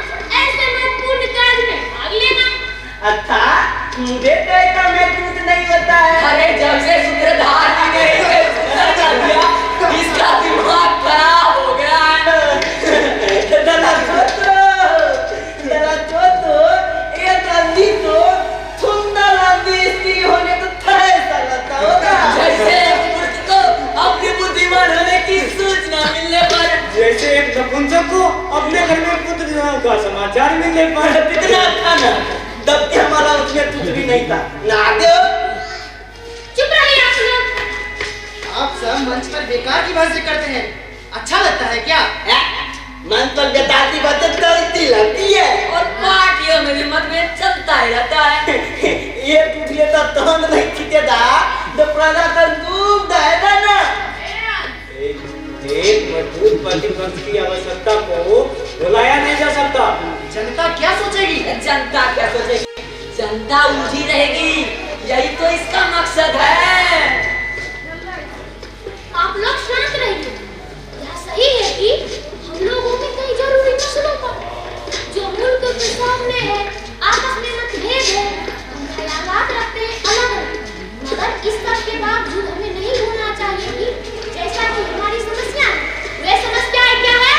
ऐसे महत्वपूर्ण कार्य में भाग लेना। अच्छा, मुझे तो इतना महसूस नहीं होता है। अरे जब से सूत्रधार जी ने इसे सुधर कर दिया, इसका दिमाग खराब हो गया है। दला चोतो, ये गंदी तो सुंदर लंबी स्त्री होने को थोड़ा सा लगता होगा। जैसे पुरुष को अपनी बुद्धिमान होने की सूचना मिलने पर, जैसे एक नपुंसक को अपने घर में पुत्र का समाचार मिलने पर। कितना था ना, तब कि हमारा उसमें कुछ भी नहीं था। ना दो। चुप रहिए आप लोग। आप सब मंच पर बेकार की बातें करते हैं, अच्छा लगता है क्या? मंच पर बेकार की बातें चलती रहती है और पार्टियों में भी मतभेद चलता ही रहता है। ये पूछिए तो तोंद नहीं खींचेगा तो प्रजा का दूध है ना। एक मजबूत प्रतिपक्ष की आवश्यकता को बुलाया नहीं जा सकता। जनता क्या सोचेगी? जनता क्या सोचेगी? जनता उलझी रहेगी, यही तो इसका मकसद है। आप लोग शांत रहिए। यह सही है कि हम लोगों में कई जरूरी मसलों पर जो मुल्क के सामने है, आपस में मतभेद है, हम ख्यालात रखते हैं अलग अलग, मगर इस सब के बावजूद हमें नहीं भूलना चाहिए कि जैसा कि हमारी समस्या है, वे समस्याएं क्या है?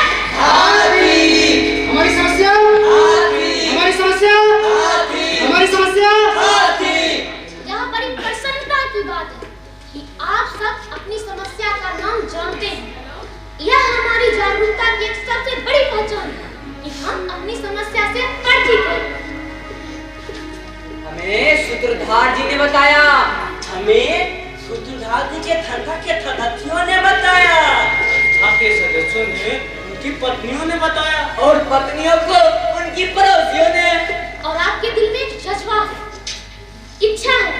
हमारी समस्या, हमारी समस्या, हमारी समस्या। यहाँ बड़ी प्रसन्नता की बात है कि आप सब अपनी समस्या का नाम जानते हैं। यह हमारी जागरूकता की एक सबसे बड़ी पहचान है कि हम अपनी समस्या से परिचित हैं। हमें सूत्रधार जी ने बताया, हमें सूत्रधार जी के धनका के सदस्यों ने बताया, आपके सदस्यों ने, उनकी पत्नियों ने बताया और पत्नियों को उनकी पड़ोसियों ने। और आपके दिल में एक जज्बा है, इच्छा है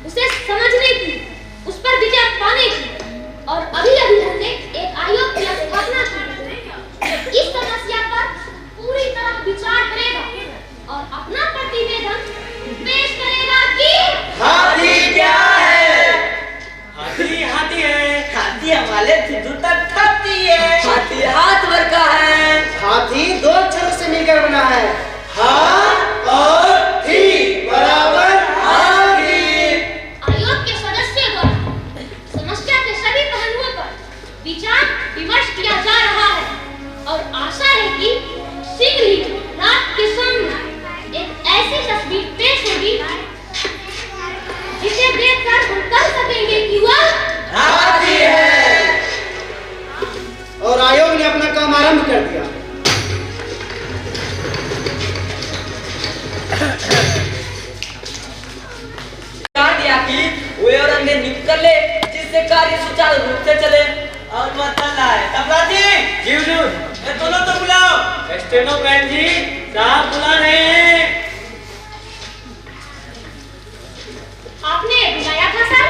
उसे समझने की, उस पर विजय पाने की। और अभी अभी हमने एक आयोग की स्थापना की, इस समस्या पर पूरी तरह विचार करेगा और अपना प्रतिवेदन पेश करेगा कि हाथी क्या है? हाथी हाथी है। हाथी हमारे सिद्धू तक खाती है। हाथी हाथ भर का है। हाथी दो अक्षरों से मिलकर बना है, हाथ और थी बराबर हाथी। आयोग के सदस्यों द्वारा समस्या के सभी पहलुओं पर विचार विमर्श किया जा रहा है और आशा है कि शीघ्र ही रात के सामने एक ऐसी तस्वीर पेश होगी जिसे देखकर हम कह सकेंगे कि वह हाथी है। और आयोग ने अपना काम आरंभ कर दिया। दिया कि वे और अंगे नियुक्त कर ले, जिससे कार्य सुचारू रूप से चले। और बताना है तबला जी, जी हुजूर। ये दोनों तो बुलाओ। स्टेनोग्राम जी साहब बुला रहे हैं। आपने बुलाया था सर?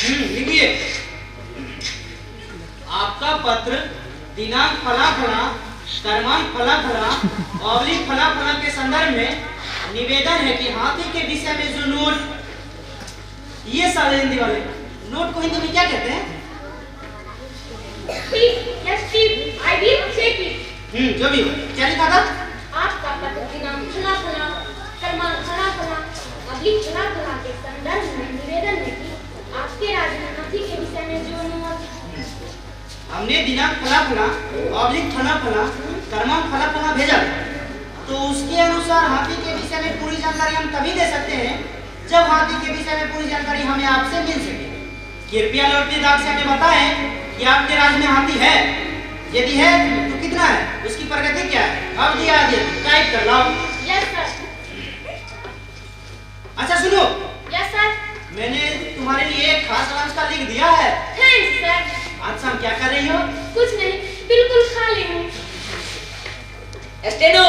लिखिए, आपका पत्र दिनांक फला फला, क्रमांक फला फला, ऑब्लिक फला फला के संदर्भ में निवेदन है कि हाथी के विषय में जो नोट, ये सारे हिंदी वाले नोट को हिंदी में क्या कहते हैं? जो भी हो, क्या लिखा था? आपका पत्र दिनांक फला फला, क्रमांक फला फला, ऑब्लिक फला फला के संदर्भ में निवेदन है कि आपके राज्य में हाथी के विषय में जो नोट, हमने दिनांक फला फला, ऑब्लिक फला फला, क्रमांक फला फला भेजा था। तो उसके अनुसार हाथी के विषय में पूरी जानकारी हम तभी दे सकते हैं जब हाथी के विषय में पूरी जानकारी हमें आपसे मिल सके। कृपया लौटते दाग से हमें बताएं कि आपके राज्य में हाथी है, यदि है तो कितना है, उसकी प्रगति क्या है। अब दिया टाइप कर लाओ। Yes sir. अच्छा सुनो। Yes sir. मैंने तुम्हारे लिए एक खास लंच का लिख दिया है। Thanks sir. आज शाम क्या कर रही हो? कुछ नहीं, बिल्कुल खाली हूँ। स्टेनो।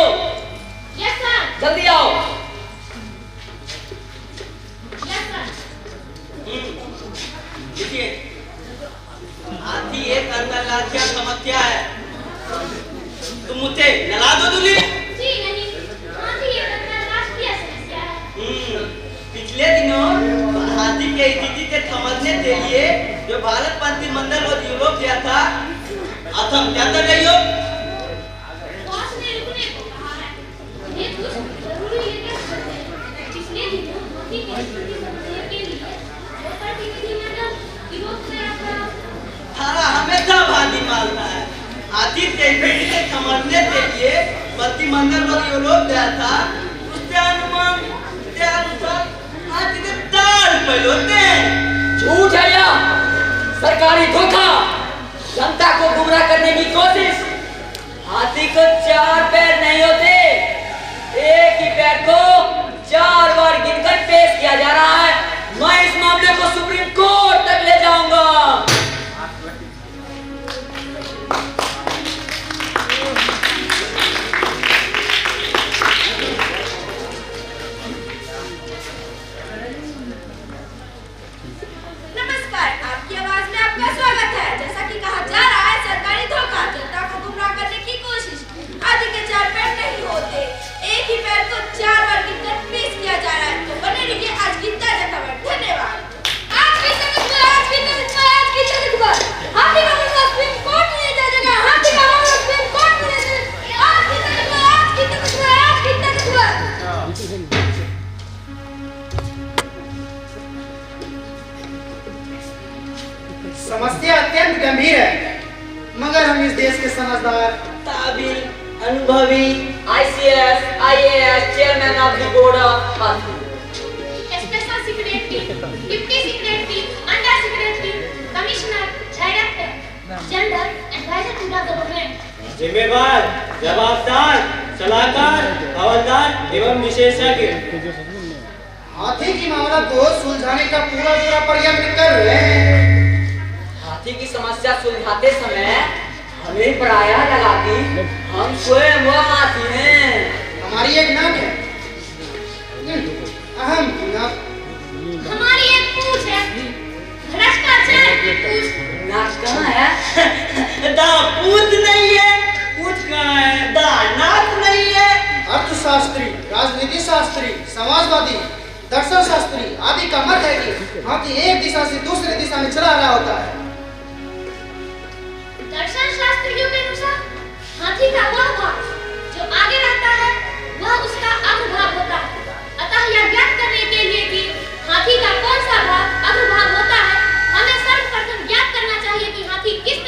Yes sir. जल्दी आओ। Yes sir. देखिए, हाथी एक अंतरराष्ट्रीय समस्या है। तुम मुझे नला दो दूली। जी नहीं, हाथी एक अंतरराष्ट्रीय समस्या है। पिछले दिनों हाथी के स्थिति से समझने के लिए जो भारत मंत्रिमंडल और यूरोप गया था, आज हम क्या कर रही हो? बॉस ने रुकने को कहा है। ये कुछ जरूरी लेकर चलते हैं। पिछले दिनों हाथी की स्थिति समझने के लिए वो प्रतिनिधिमंडल यूरोप गया था। थारा हमेशा भांति मारता है। हाथी के स्थिति से समझने के लिए मंत्रिमंडल और यूरोप गया था। उसके अनुमान के अनुसार हाथी के 4 पैर होते हैं। झूठ है या सरकारी धोखा, जनता को गुमराह करने की कोशिश। हाथी को 4 पैर नहीं होते, एक ही पैर को 4 बार गिनकर पेश किया जा रहा है। मैं इस मामले को सुप्रीम कोर्ट तक ले जाऊंगा। नमस्कार, आपकी आवाज में आपका स्वागत है। जैसा कि कहा जा रहा है, सरकारी धोखा, जनता को गुमराह करने की कोशिश। हाथी के 4 पैर नहीं होते, एक ही पैर को 4 बार गिनकर पेश किया जा रहा है। तो बने रहिए आज की ताजा खबर। धन्यवाद। आज की ताजा खबर। हाथी का मामला सुप्रीम कोर्ट में ले जाया जाएगा। हाथी का मामला सुप्रीम कोर्ट में ले जाया जाएगा। आज की ताजा खबर। समस्या अत्यंत गंभीर है, मगर हम इस देश के समझदार, काबिल, अनुभवी ICS, IAS chairman of the board of हाथी, special secretary, deputy secretary, under secretary, commissioner, director, general advisor to the government, जिम्मेवार, जवाबदार, सलाहकार, हवलदार एवं विशेषज्ञ। हाथी की मामला को सुलझाने का पूरा प्रयत्न कर रहे हैं। हाथी की समस्या सुलझाते समय हमें प्रायः लगा कि हम स्वयं वो हाथी हैं। हमारी एक नाक है, अहम नाक। हमारी एक पूंछ है, भ्रष्टाचार की पूंछ। नाक कहाँ है? दा पूंछ नहीं है, पूंछ कहाँ है? दा नाक नहीं है। अर्थशास्त्री, राजनीति शास्त्री, समाजवादी, दर्शन शास्त्री आदि का मत है कि हाथी एक दिशा से दूसरी दिशा में चला रहा होता है। दर्शन शास्त्रियों के अनुसार हाथी का वह भाग जो आगे रहता है वह उसका अग्रभाग होता है। अतः यह ज्ञात करने के लिए कि हाथी का कौन सा भाग अग्रभाग होता है, हमें सर्वप्रथम ज्ञात करना चाहिए कि हाथी किस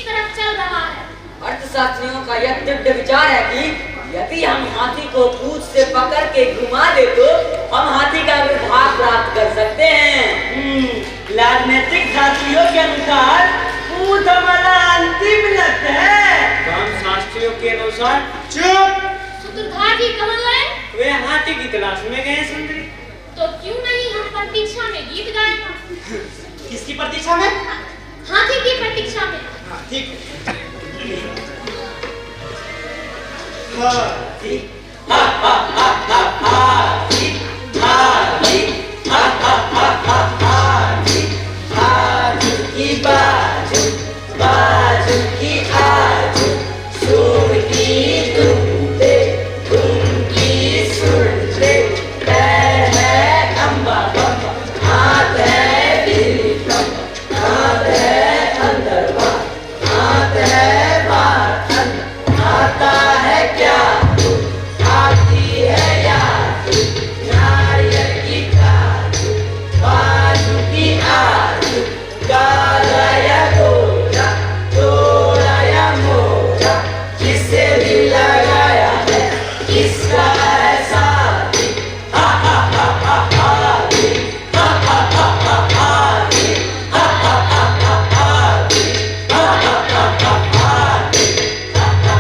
तरफ चल रहा है। अर्थशास्त्रियों का यह दिव्य विचार है कि यदि हम हाथी को पूंछ से पकड़ के घुमा दे तो हम हाथी का अग्रभाग प्राप्त कर सकते हैं। राजनीतिक शास्त्रियों के अनुसार पूंछ हमारा अंतिम लक्ष्य है। काम शास्त्रियों के अनुसार चुप। सूत्रधार जी कहाँ गए? वे हाथी की तलाश में गए सुंदरी। तो क्यों नहीं हम प्रतीक्षा में गीत गाएं? किसकी प्रतीक्षा में? हाथी की प्रतीक्षा में। ठीक। बाजू की आजू, सुर की तुम दे, तुम की सुर दे। पैर है खंबा खंबा, हाथ है बिल्ली खंबा, हाथ है अंदर बाहर, हाथ है बाहर अंदर। आता है क्या आती है याद, नारियल की काजू, बाजू की आजू, काला या गोरा, तोड़ा या मोरा, किसे भी लगाया है, किसका है साथी। हा हा हा हा हाथी, हा हा हा हा हाथी, हा हा हा हा हाथी, हा हा हा हा हाथी, हा हा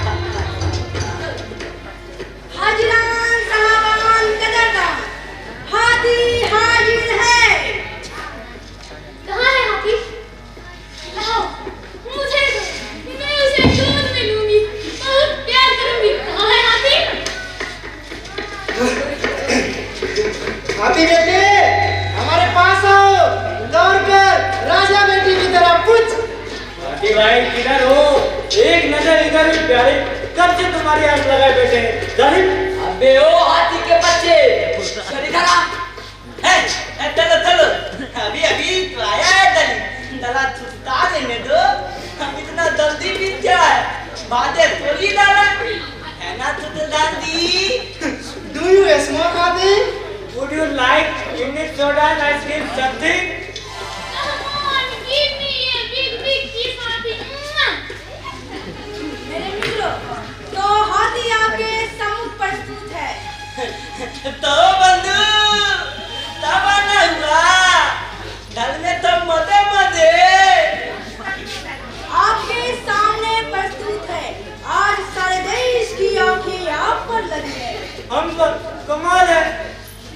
हा हा हाजिरान साहबान कदरदान, हाथी हाजिर है। कहाँ है हाथी? लाओ, मुझे दो, मैं उसे गोद में लूंगी, बहुत प्यार करूंगी। कहाँ है हाथी? हाथी बेटे, हमारे पास आओ, दौड़कर राजा बेटी की तरह पूछ। हाथी भाई किधर हो? एक नजर इधर भी प्यारे, कब से तुम्हारी आंख लगाए बैठे हैं? जाहिर अबे ओ हाथी के बच्चे, चल इधर आ। चलो अभी तो आया है दली, दला छुटा देने दो। हम इतना जल्दी बीत जाए, बातें थोड़ी डाला है ना दादी। Do you smoke हाथी? Would you like unique soda and ice cream something? Give me a big kiss, हाथी। मेरे मित्रों, तो हाथी आपके सम्मुख प्रस्तुत है। तो बंधु तब आना हुआ, डल में तो मजे आपके सामने प्रस्तुत है। आज सारे देश की आंखें आप पर लगी है। हम पर कमाल है।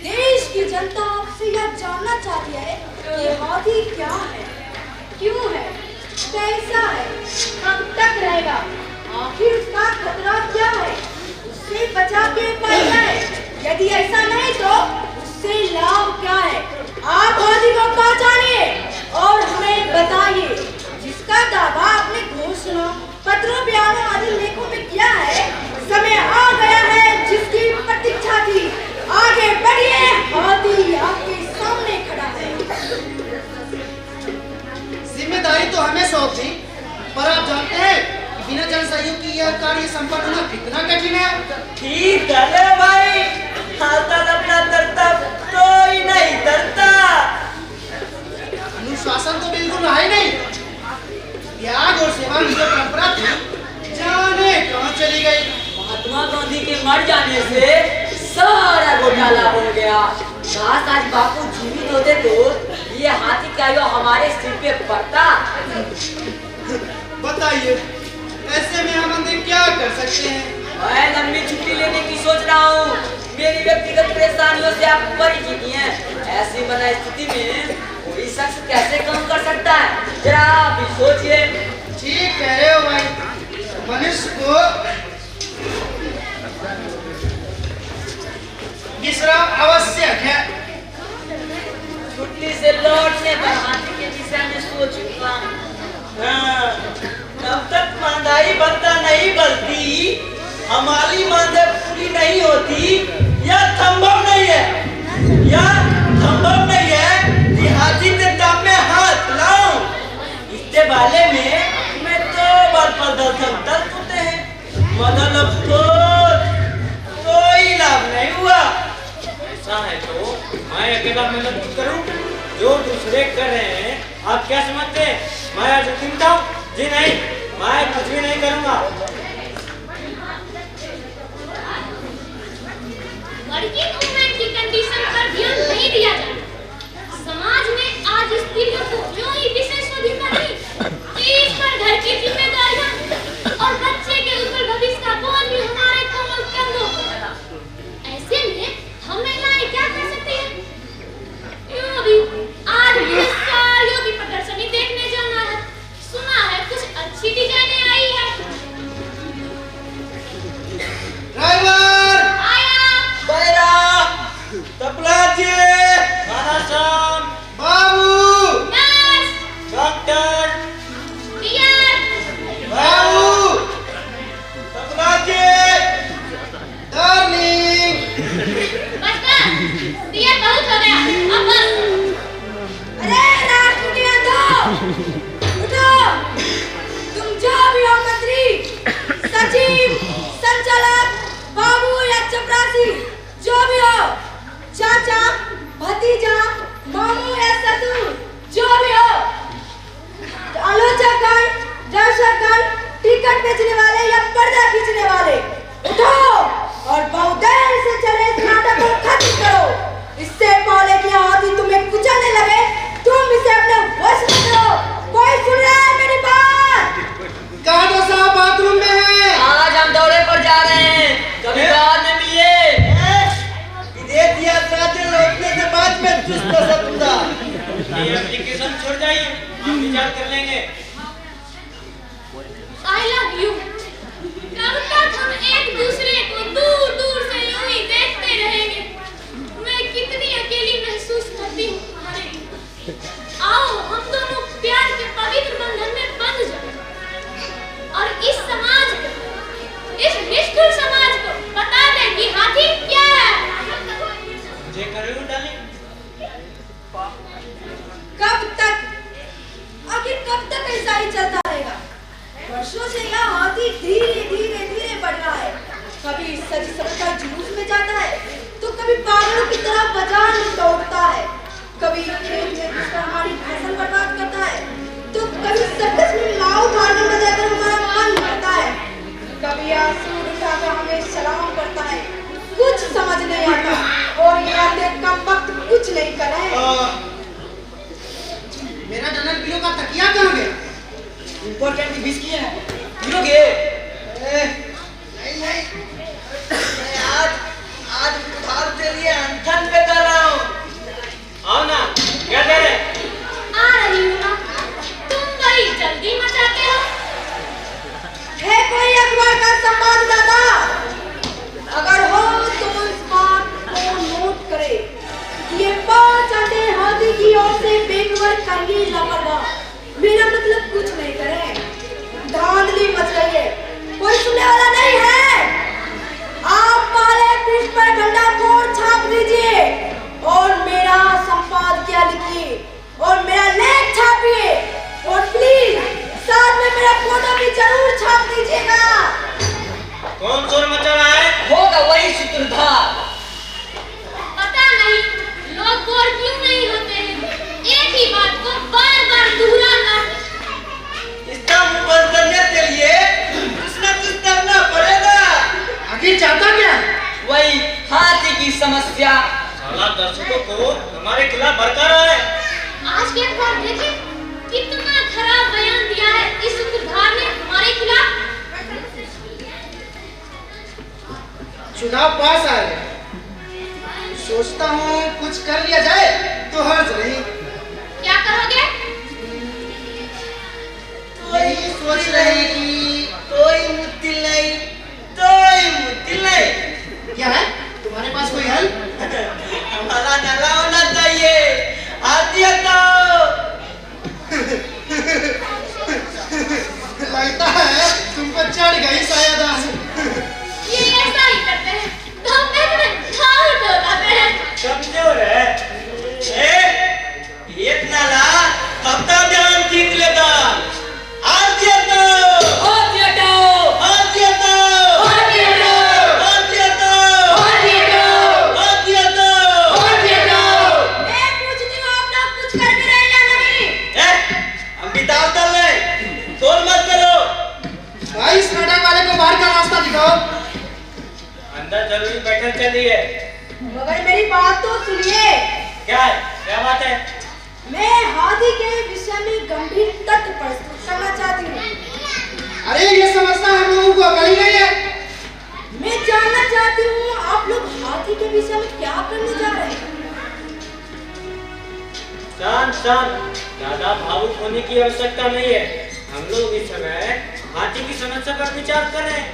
देश की जनता आपसे यह जानना चाहती है कि हाथी क्या है, क्यों है, कैसा है, कब तक रहेगा, आखिर उसका खतरा क्या है, उससे बचाव के उपाय क्या है, यदि ऐसा नहीं तो उससे लाभ क्या है। आप हाथी को पहचानिए और हमें बताइए। जिसका दावा आपने घोषणा पत्रों, बयानों आदि लेखों में किया है, समय आ गया है जिसकी प्रतीक्षा थी। आगे बढ़िए, हाथी आपके सामने खड़ा है। जिम्मेदारी तो हमें सौंप दी, पर आप जानते हैं बिना जन सहयोग की यह कार्य संपन्न होना कितना कठिन है। ठीक है भाई, हाथन अपना डरता कोई नहीं डरता। अनुशासन तो बिल्कुल रहा ही नहीं। त्याग और सेवा की जो परंपरा थी, जाने कहाँ चली गई। महात्मा गांधी के मर जाने से सारा घोटाला हो गया। काश आज बापू जीवित होते तो ये हाथी का यो हमारे सिर पे पड़ता। बताइए, ऐसे में हम अंदर क्या कर सकते हैं? मैं लंबी छुट्टी लेने की सोच रहा हूँ। मेरी व्यक्तिगत परेशानियों से आप परिचित हैं। ऐसी बना स्थिति में कोई शख्स कैसे काम कर सकता है, जरा आप ही सोचिए। ठीक कह रहे हो भाई, मनुष्य को विश्राम आवश्यक है। छुट्टी से लौटने पर हाथी के विषय में सोचूंगा। हाँ, तब तक महंगाई भत्ता नहीं बढ़ती, हमारी मांगे पूरी नहीं होती, यह संभव नहीं है। कि हाथी के दाम में हाथ लाऊं। इसके बारे में मैं 2 बार प्रदर्शन कर चुके हैं, मगर अब कोई लाभ नहीं हुआ। ऐसा है तो मैं अकेला मेहनत करूं, जो दूसरे कर रहे हैं। आप क्या समझते हैं मैं आज चिंता हूं? जी नहीं, मैं कुछ भी नहीं करूंगा। वर्किंग वुमेन की कंडीशन पर ध्यान नहीं दिया जाता। समाज में आज स्त्रियों को क्यों ही विशेष अधिकार नहीं कि इस पर घर की जिम्मेदारियां और बच्चे के उज्जवल भविष्य का बोझ भी हमारे कोमल कंधों पर। ऐसे में हम महिलाएं क्या कर सकती हैं? यूं भी आज साड़ियों की प्रदर्शनी देखने जाना है। सुना है कुछ अच्छी डिजाइनें आई है। ड्राइवर आया। बैरा तबला जी, खाना शाम, बाबू, नर्स, डॉक्टर, डियर, बाबू, तबला जी, डार्लिंग। बस डियर बहुत हो गया, अब बस। अरे राष्ट्रपति दो, उठो। तुम जो भी हो, मंत्री, सचिव, संचालक, बाबू या चपरासी, जो भी हो, चाचा, भतीजा, मामू या ससुर, जो भी हो, आलोचकगण, दर्शकगण, टिकट बेचने वाले या पर्दा खींचने वाले, उठो और बहुत देर से चले इस नाटक को खत्म करो। इससे पहले कि हाथी तुम्हें कुचलने लगे, तुम इसे अपने वश में करो। कोई सुन रहा है मेरी बात? काटो साहब बाथरूम में है। आज हम दौरे पर जा रहे हैं, कभी बाद में मिलिए। विदेश यात्रा से लौटने के बाद में चुस्त सकूंगा। ये एप्लीकेशन छोड़ जाइए, हम विचार कर लेंगे। I love you। कब तक हम एक दूसरे को दूर दूर से यूं ही देखते रहेंगे? मैं कितनी अकेली महसूस करती हूँ। तरह बाजार में दौड़ता है, कभी खेत में घुसकर हमारी फसल बर्बाद करता है, तो कभी सर्कस में लाउड हार्मोन बजाकर हमारा मन भरता है, कभी आंसू उठाकर हमें सलाम करता है। कुछ समझ नहीं आता और ये अंधे कमबख्त कुछ नहीं करे। मेरा डनर पिलो का तकिया कहाँ गया? इम्पोर्टेंट बिस्की है, पिलोगे? नहीं मैं आज उधार के लिए अंधन पे कर रहा हूँ। आओ ना, क्या दे रहे? आ रही हूँ ना, तुम बड़ी जल्दी मचाते हो। है कोई अखबार का संवाददाता? अगर हो तो इस बात को नोट करे, ये 5 अंधे हाथी की ओर से बेखबर कंगी लापरवाह, मेरा मतलब कुछ नहीं करे, धांधली मच रही है, कोई सुनने वाला नहीं है। आप पहले पृष्ठ पर ठंडा बोर्ड छाप दीजिए और मेरा संपादकीय लिखिए और मेरा लेख छापिए और प्लीज साथ में मेरा फोटो भी जरूर छाप दीजिएगा। कौन शोर मचा रहा है? होगा वही सूत्रधार। पता नहीं लोग बोर क्यों नहीं होते हैं, एक ही बात को बार-बार दोहराना। इसका मुंह बंद करने के लिए कुछ न कुछ करना पड़ेगा। आखिर चाहता क्या? वही हाथी की समस्या। साला दर्शकों को हमारे खिलाफ भड़का रहा है। आज के अखबार देखिए, कितना खराब बयान दिया है इस सूत्रधार ने हमारे खिलाफ। चुनाव पास आ गया, सोचता हूँ कुछ कर लिया जाए तो हर्ज नहीं। क्या करोगे? यही सोच रही कि कोई मुश्किल नहीं, कोई मुश्किल नहीं। क्या है तुम्हारे पास कोई हल? हमारा नाला होना चाहिए। हाथी हटाओ। लगता है तुमको चढ़ गई शायद आज। ये ऐसा ही करते हैं, धमके में ठाड़ लगाते हैं। कमजोर है। एक नाला हफ्ता ध्यान जीत लेगा। हाथी हटाओ। हाथी हटाओ। हाथी हटाओ। हाथी हटाओ। हाथी हटाओ। हाथी हटाओ। हाथी हटाओ। हाथी हटाओ। मैं पूछती हूँ आप लोग कुछ कर भी रहे या नहीं? हम बिताव कर रहे, शोर मत करो। भाई इस नाटक वाले को बाहर का रास्ता दिखाओ। अंदर जरूरी बैठक चली है। मगर मेरी बात तो सुनिए। क्या है? क्या बात है? मैं हाथी के विषय में गंभीर तथ्य प्रस्तुत करना चाहती हूँ। अरे ये समझता हम लोगों को अकल ही नहीं है। मैं जानना चाहती हूँ आप लोग हाथी के विषय में क्या करने जा रहे हैं? शांत शांत, ज्यादा भावुक होने की आवश्यकता नहीं है। हम लोग इस समय हाथी की समस्या पर विचार कर रहे हैं।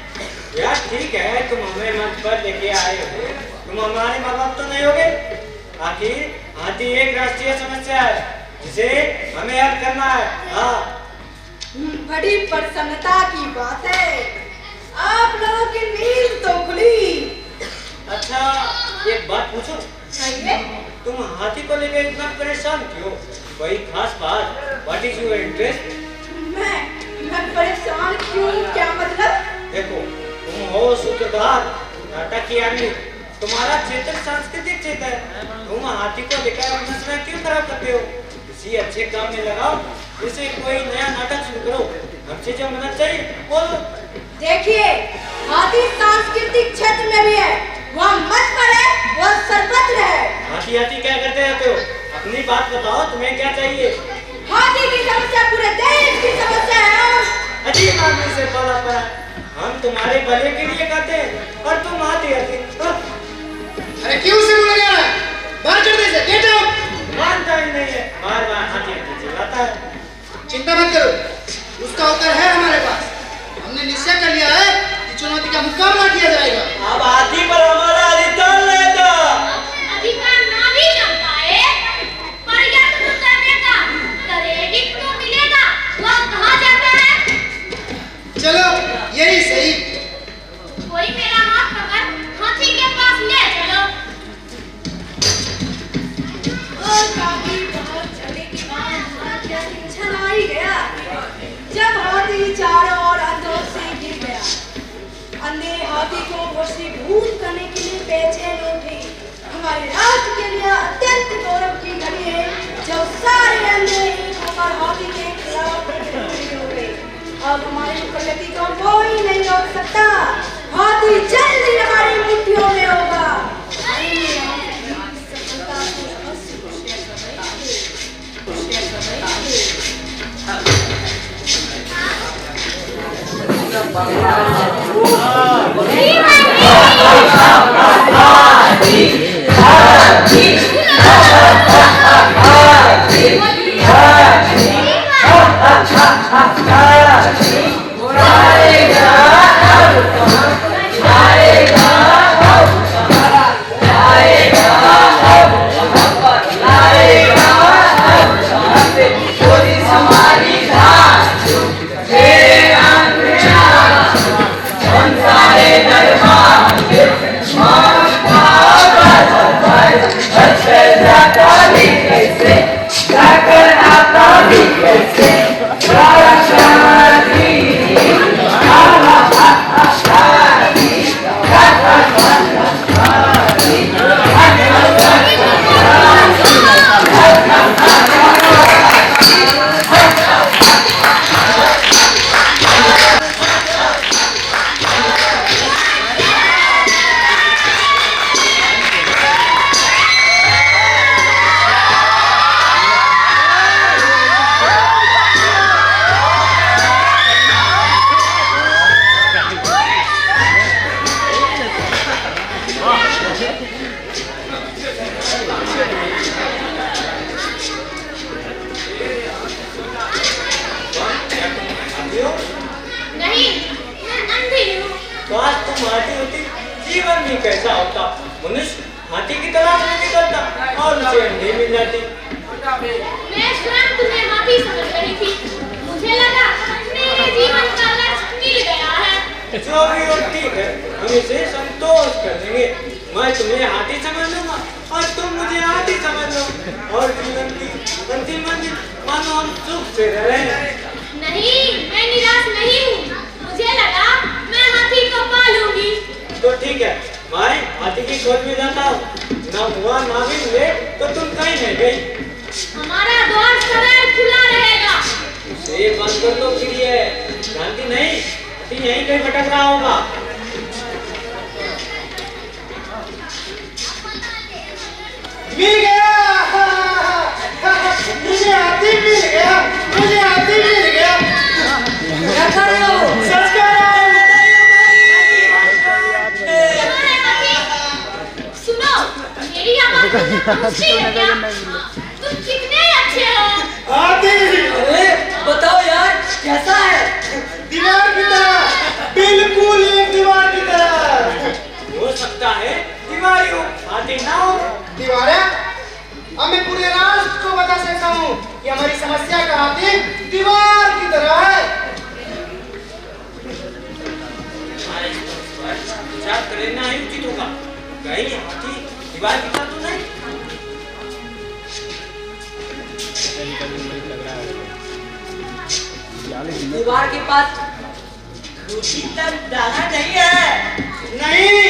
यार ठीक है, तुम हमें मंच पर लेके आए हो, तुम हमारे माँ बाप तो नहीं होगे। आखिर हाथी एक राष्ट्रीय समस्या है जिसे हमें हल करना है। हाँ, बड़ी प्रसन्नता की बात है, आप लोगों की नींद तो खुली। अच्छा एक बात पूछो, तुम हाथी को लेकर इतना परेशान क्यों? कोई खास बात? What is your interest? मैं परेशान क्यों? क्या मतलब? देखो, तुम हो सूत्रधार, नाटक की आदमी, तुम्हारा क्षेत्र सांस्कृतिक क्षेत्र है। तुम हाथी को लेकर अपना समय क्यों खराब करते हो? किसी अच्छे काम में लगाओ, जैसे कोई नया नाटक शुरू करो। हमसे जो मदद चाहिए बोलो। देखिए, हाथी सांस्कृतिक क्षेत्र में भी है, वहाँ मत पड़े, वो सर्वत्र है। हाथी हाथी क्या करते रहते हो? अपनी बात बताओ, तुम्हें क्या चाहिए? हाथी की समस्या पूरे देश की समस्या है। अजीब आदमी से पला पड़ा। हम तुम्हारे भले के लिए कहते हैं और तुम हाथी हाथी। अरे क्यों से बोल गया है? बाहर कर दे इसे, गेट आउट। मानता ही नहीं है, बार बार हाथी हाथी चिल्लाता है। चिंता मत करो, उसका उत्तर है हमारे पास। हमने निश्चय कर लिया है कि चुनौती का मुकाबला किया जाएगा। अब हाथी पर हमारा अधिकार रहेगा। अधिकार ना भी जम पाए, पर यत्न करने का क्रेडिट तो मिलेगा। वह कहाँ जाता है? चलो यही सही। कोई मेरा हाथ पकड़ हाथी के पास ले चलो। काफी बहुत चलने के बाद हाथी छना ही गया। जब हाथी चारों ओर अंधों से घिर गया, अंधे हाथी को वो अब हमारी प्रगति को कोई नहीं रोक सकता। हाथी जल्दी हमारी मुट्ठियों में होगा। जीवन भी कैसा होता, मनुष्य हाथी की तलाश में निकलता और उसे अंडे मिल जाते। मैं स्वयं तुम्हें हाथी समझ रही थी, मुझे लगा मेरे जीवन का लक्ष्य मिल गया है। जो भी हो ठीक है, हम इसे संतोष कर देंगे। मैं तुम्हें हाथी समझ लूंगा और तुम मुझे हाथी समझ लो, और जीवन की अंतिम मंजिल मानो हम सुख से रह रहे हैं। नहीं, मैं निराश नहीं हूँ। मुझे लगा मैं हाथी को पालूंगी। तो ठीक है, मैं हाथी की खोज में जाता हूँ। ना हुआ ना भी मिले तो तुम कहीं नहीं गई। हमारा द्वार सदैव खुला रहेगा। उसे बंद कर दो फिर। ये जानती नहीं, हाथी यहीं कहीं भटक रहा होगा। मिल गया, मुझे हाथी मिल गया, मुझे हाथी मिल गया। क्या कर रहे हो? सच कह रहा हूँ। सुनो, मेरी आवाज तुमसे पहुंचती है क्या? तुम कितने अच्छे हो। हाथी, अरे बताओ यार, कैसा है? दीवार की तरह, बिल्कुल एक दीवार की तरह। हो सकता है दीवारी हो, हाथी ना हो। दीवारें? अब मैं पूरे राष्ट्र को बता सकता हूँ कि हमारी समस्या का हाथी दीवार की तरह है। विचार करना ही उचित होगा। कहीं हाथी दीवार की तरह तो नहीं? दीवार के पास कुर्सी तक डाला नहीं है। नहीं,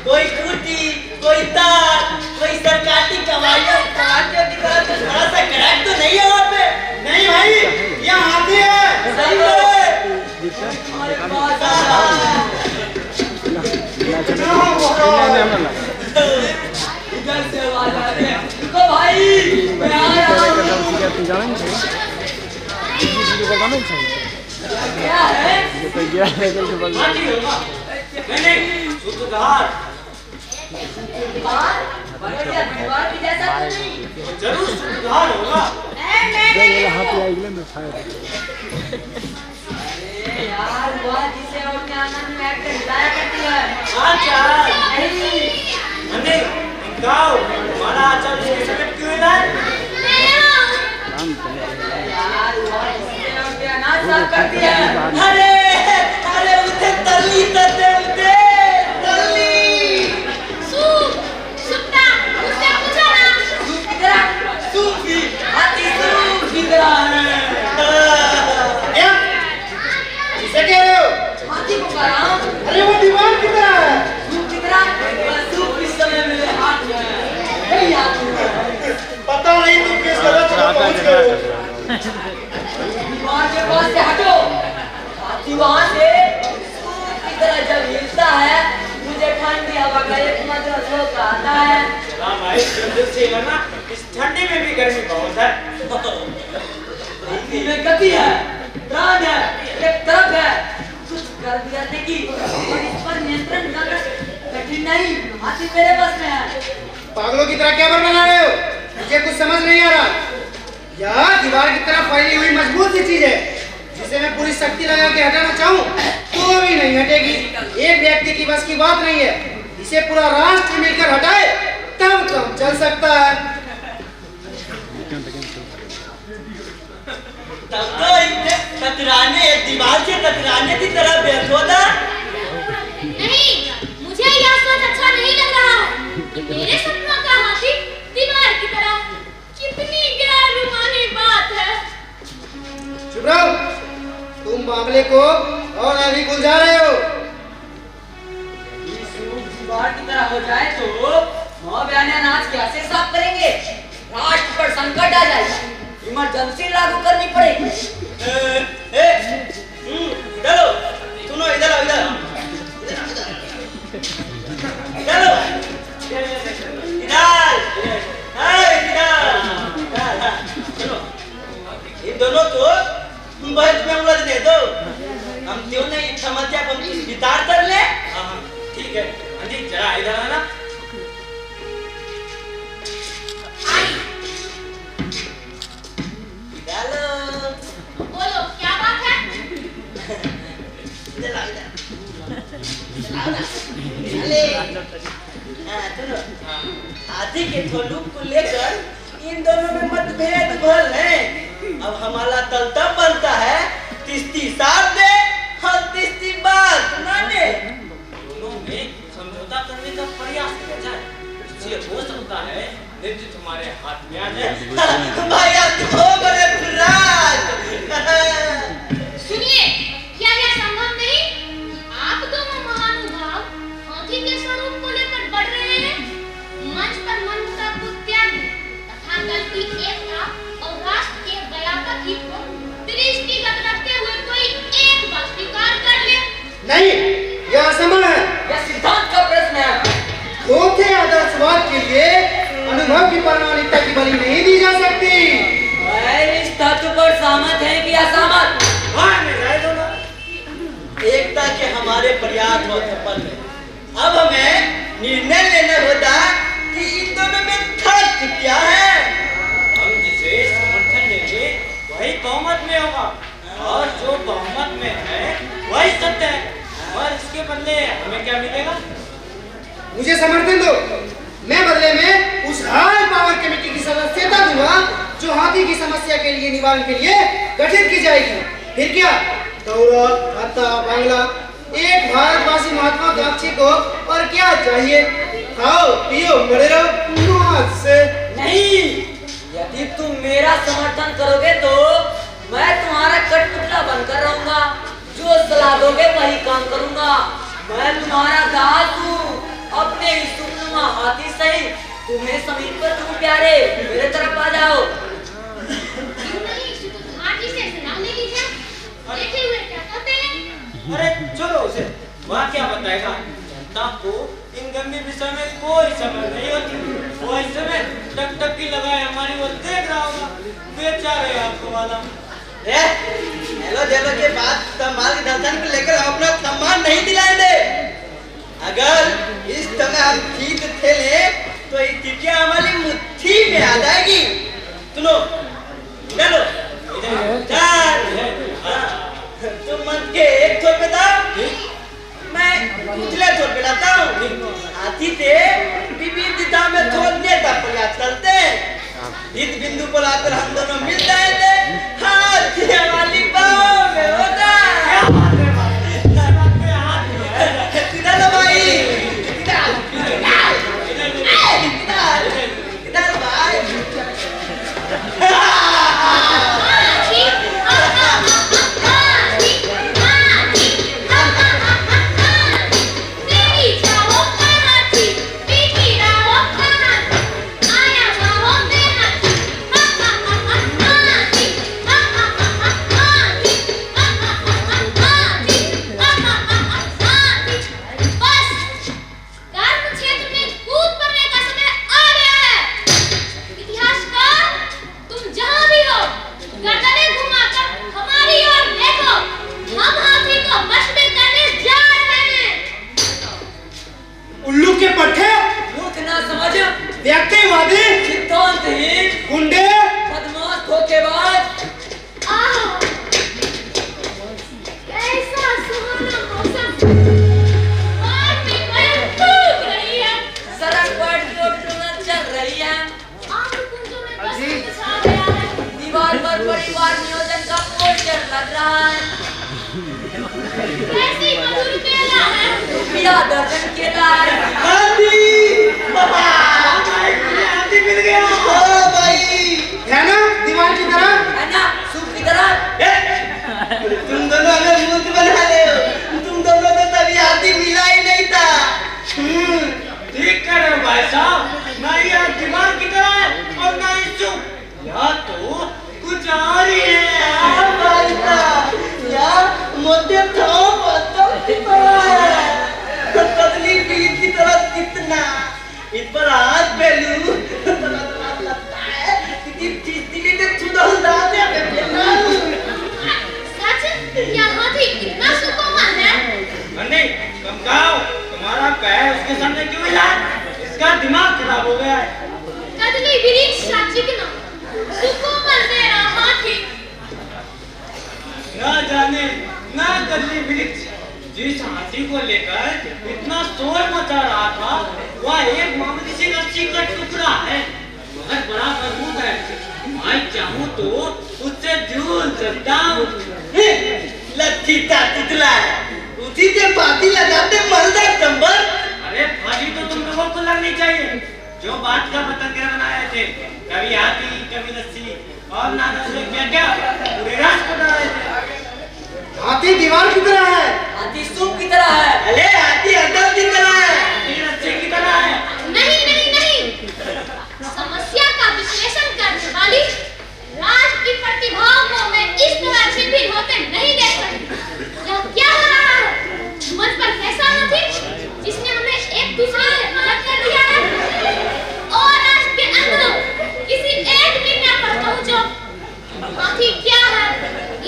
कोई कुर्सी, कोई तार, कोई सरकारी कमाइयों की तरह तो थोड़ा सा क्रैक तो नहीं है वहाँ पे? नहीं भाई, यह हाथी है। सही है। हमारे पास आ रहा है। इधर से आवाज आ रही है। रुको भाई, मैं आ रहा हूँ। क्या है? हाथी होगा। नहीं, सूत्रधार। दीवार? दीवार की जैसा तो नहीं? जरूर सूत्रधार होगा। यार वो जिसे अपने आनंद में आकर हिलाया करती है। अच्छा नहीं नहीं, गाओ हमारा आचार्य ये सब क्यों हिलाए? यार वो जिसे अपने अनाज साफ करती है। अरे अरे उसे तल्ली तते उसे तल्ली सुपना, मुझसे पूछो ना। सूप की तरह, सूप भी हाथी सूप की तरह है। किसे कह रहे हो? हाथी को कह रहा हूँ। अरे वो दीवार की तरह है। सूप की तरह, सूप की पागलों की तरह क्या बना रहे हो? मुझे कुछ समझ नहीं आ रहा। यह दीवार की तरह फैली हुई मजबूत सी चीज है जिसे मैं पूरी शक्ति लगा के हटाना चाहूँ तो भी नहीं हटेगी। एक व्यक्ति की बस की बात नहीं है। इसे पूरा राष्ट्र मिलकर हटाए तब काम चल सकता है। तब तो इतने कतराने दीवार से कतराने की तरह व्यर्थ होता। नहीं, मुझे यह सोच अच्छा नहीं लग रहा है कि मेरे सपनों का हाथी दीवार की तरह। कितनी गैरमानी बात है। चुप रहो, तुम मामले को और अभी उलझा रहे हो। दीवार की तरह हो जाए तो माँ बहन अनाज कैसे साफ करेंगे? राष्ट्र पर संकट आ जाएगा, इमरजेंसी लागू करनी पड़ेगी। चलो सुनो, इधर आओ, इधर चलो, इन दोनों को बहस में उलझने दो। हम क्यों नहीं समस्या को विचार कर ले। ठीक है जी, जरा इधर आना। बोलो क्या बात है? हाथी के थोलूक को लेकर इन दोनों में मतभेद भल है। अब हमारा तलतब बनता है तिस्ती साथ दे और तिस्ती बात ना दे। दोनों में समझौता करने का प्रयास किया जाए, इससे हो सकता है निर्णय तुम्हारे हाथ में आ जाए। भैया तो बड़े फिराक। सुनिए, क्या यह संभव नहीं? आप दोनों महानुभाव हाथी के स्वरूप को लेकर बढ़ रहे हैं। मंच पर मनुष्यता को त्याग तथा गलती एकता और राष्ट्र के बयाता की को दृष्टिगत रखते हुए कोई एक बात स्वीकार कर ले। नहीं, यह असंभव है। यह सिद्धांत का प्रश्न है। धोखे आदर्शवाद के लिए अनुभव की प्रामाणिकता की बलि नहीं दी जा सकती। इस तत्व पर सहमत है कि असहमत? एकता के हमारे प्रयास और सफल है। अब हमें निर्णय लेना होता कि इन दोनों में फर्क क्या है। हम जिसे समर्थन देंगे वही बहुमत में होगा, और जो बहुमत में है वही सत्य है। और इसके बदले हमें क्या मिलेगा? मुझे समर्थन दो। मैं बदले में उस हाई पावर कमेटी की सदस्यता दूंगा जो हाथी की समस्या के लिए निवारण के लिए गठित की जाएगी। फिर क्या, दौलत, भत्ता, बांग्ला, एक भारतवासी महत्वाकांक्षी को और क्या चाहिए? खाओ पियो मरे रहो मौज से। नहीं, यदि तुम मेरा समर्थन करोगे तो मैं तुम्हारा कठपुतला बनकर रहूंगा। जो सलाह दोगे वही काम करूंगा। मैं तुम्हारा दास हूँ। अपने इस सुनमा हाथी सही तुम्हें समीप पर तुम प्यारे मेरे तरफ आ जाओ। हाथी से सलाह ले लीजिए, देखे हुए क्या कहते हैं। अरे छोड़ो उसे, वहाँ क्या बताएगा। जनता को इन गंभीर विषय में कोई समझ नहीं होती। वो इस समय टकटकी लगाए हमारी वो देख रहा होगा। बेचारे आपको वाला हेलो जेलो के बाद सम्मान के दर्शन को लेकर अपना सम्मान नहीं दिलाएंगे। अगर इस समय हम ठीक खेले तो ये टिकिया हमारी मुट्ठी में आ जाएगी। सुनो, चलो तुम मन के एक छोर पे था, मैं दूसरे छोर पे लाता हूँ। हाथी से विभिन्न दिशा में छोड़ने का प्रयास करते हैं। इस बिंदु पर आकर हम दोनों मिल जाएंगे। हाथी वाली बाहों में होगा। किधर भाई? किधर भाई? लग रहा है। कैसी मधुर केला है। रुपया दर्जन केला है। हाथी मिल गया। ओ भाई है ना दीवार की तरह, है ना सूप की तरह। तुम दोनों हमें मूर्ख बना ले हो। तुम दोनों तो तभी हाथी मिला ही नहीं था। ठीक कर रहे हो भाई साहब, ना ये दिमाग की तरह है और ना ये चुप, या तो कुछ और ही है। भाई साहब यार मुझे तो पता की तरह है, पतली पीठ की तरह कितना इस पर हाथ पहलू तो लगता है कि दिली ने छुड़ा उड़ाते हैं। सच क्या हाथी इतना सुकोमल है। नहीं तुम कहो, तुम्हारा पैर उसके सामने क्यों हिला? इसका दिमाग खराब हो गया है। कदली वृक्ष सा चिकना सुकोमल मेरा हाथी। ना जाने ना कदली वृक्ष जिस हाथी को लेकर इतना शोर मचा रहा था वह एक मामूली सी रस्सी का टुकड़ा है, मगर बड़ा मजबूत है। मैं चाहूँ तो उससे झूल सकता हूँ। लट्ठी तातुतला उसी से फांसी लगाते मलदा चंबल। अरे फांसी तो तुम लोगों को लगनी चाहिए जो बात का पतंगेरा बनाए थे। कभी हाथी कभी लस्सी और नाना से क्या क्या पूरे रात बना रहे थे। हाथी दीवार की तरह है, हाथी सूप की तरह है। अरे हाथी अदब की तरह है, हाथी लस्सी की तरह है। नहीं नहीं नहीं, समस्या का विश्लेषण करने वाली राज की प्रतिभाओं को मैं इस तरह छिपी होते नहीं देख सकती। यह क्या हो रहा है? मुझ पर कैसा हाथी जिसने हमें एक दूसरे से अलग कर दिया है और राज के अंदर किसी एक निर्णय पर पहुंचो। हाथी क्या है?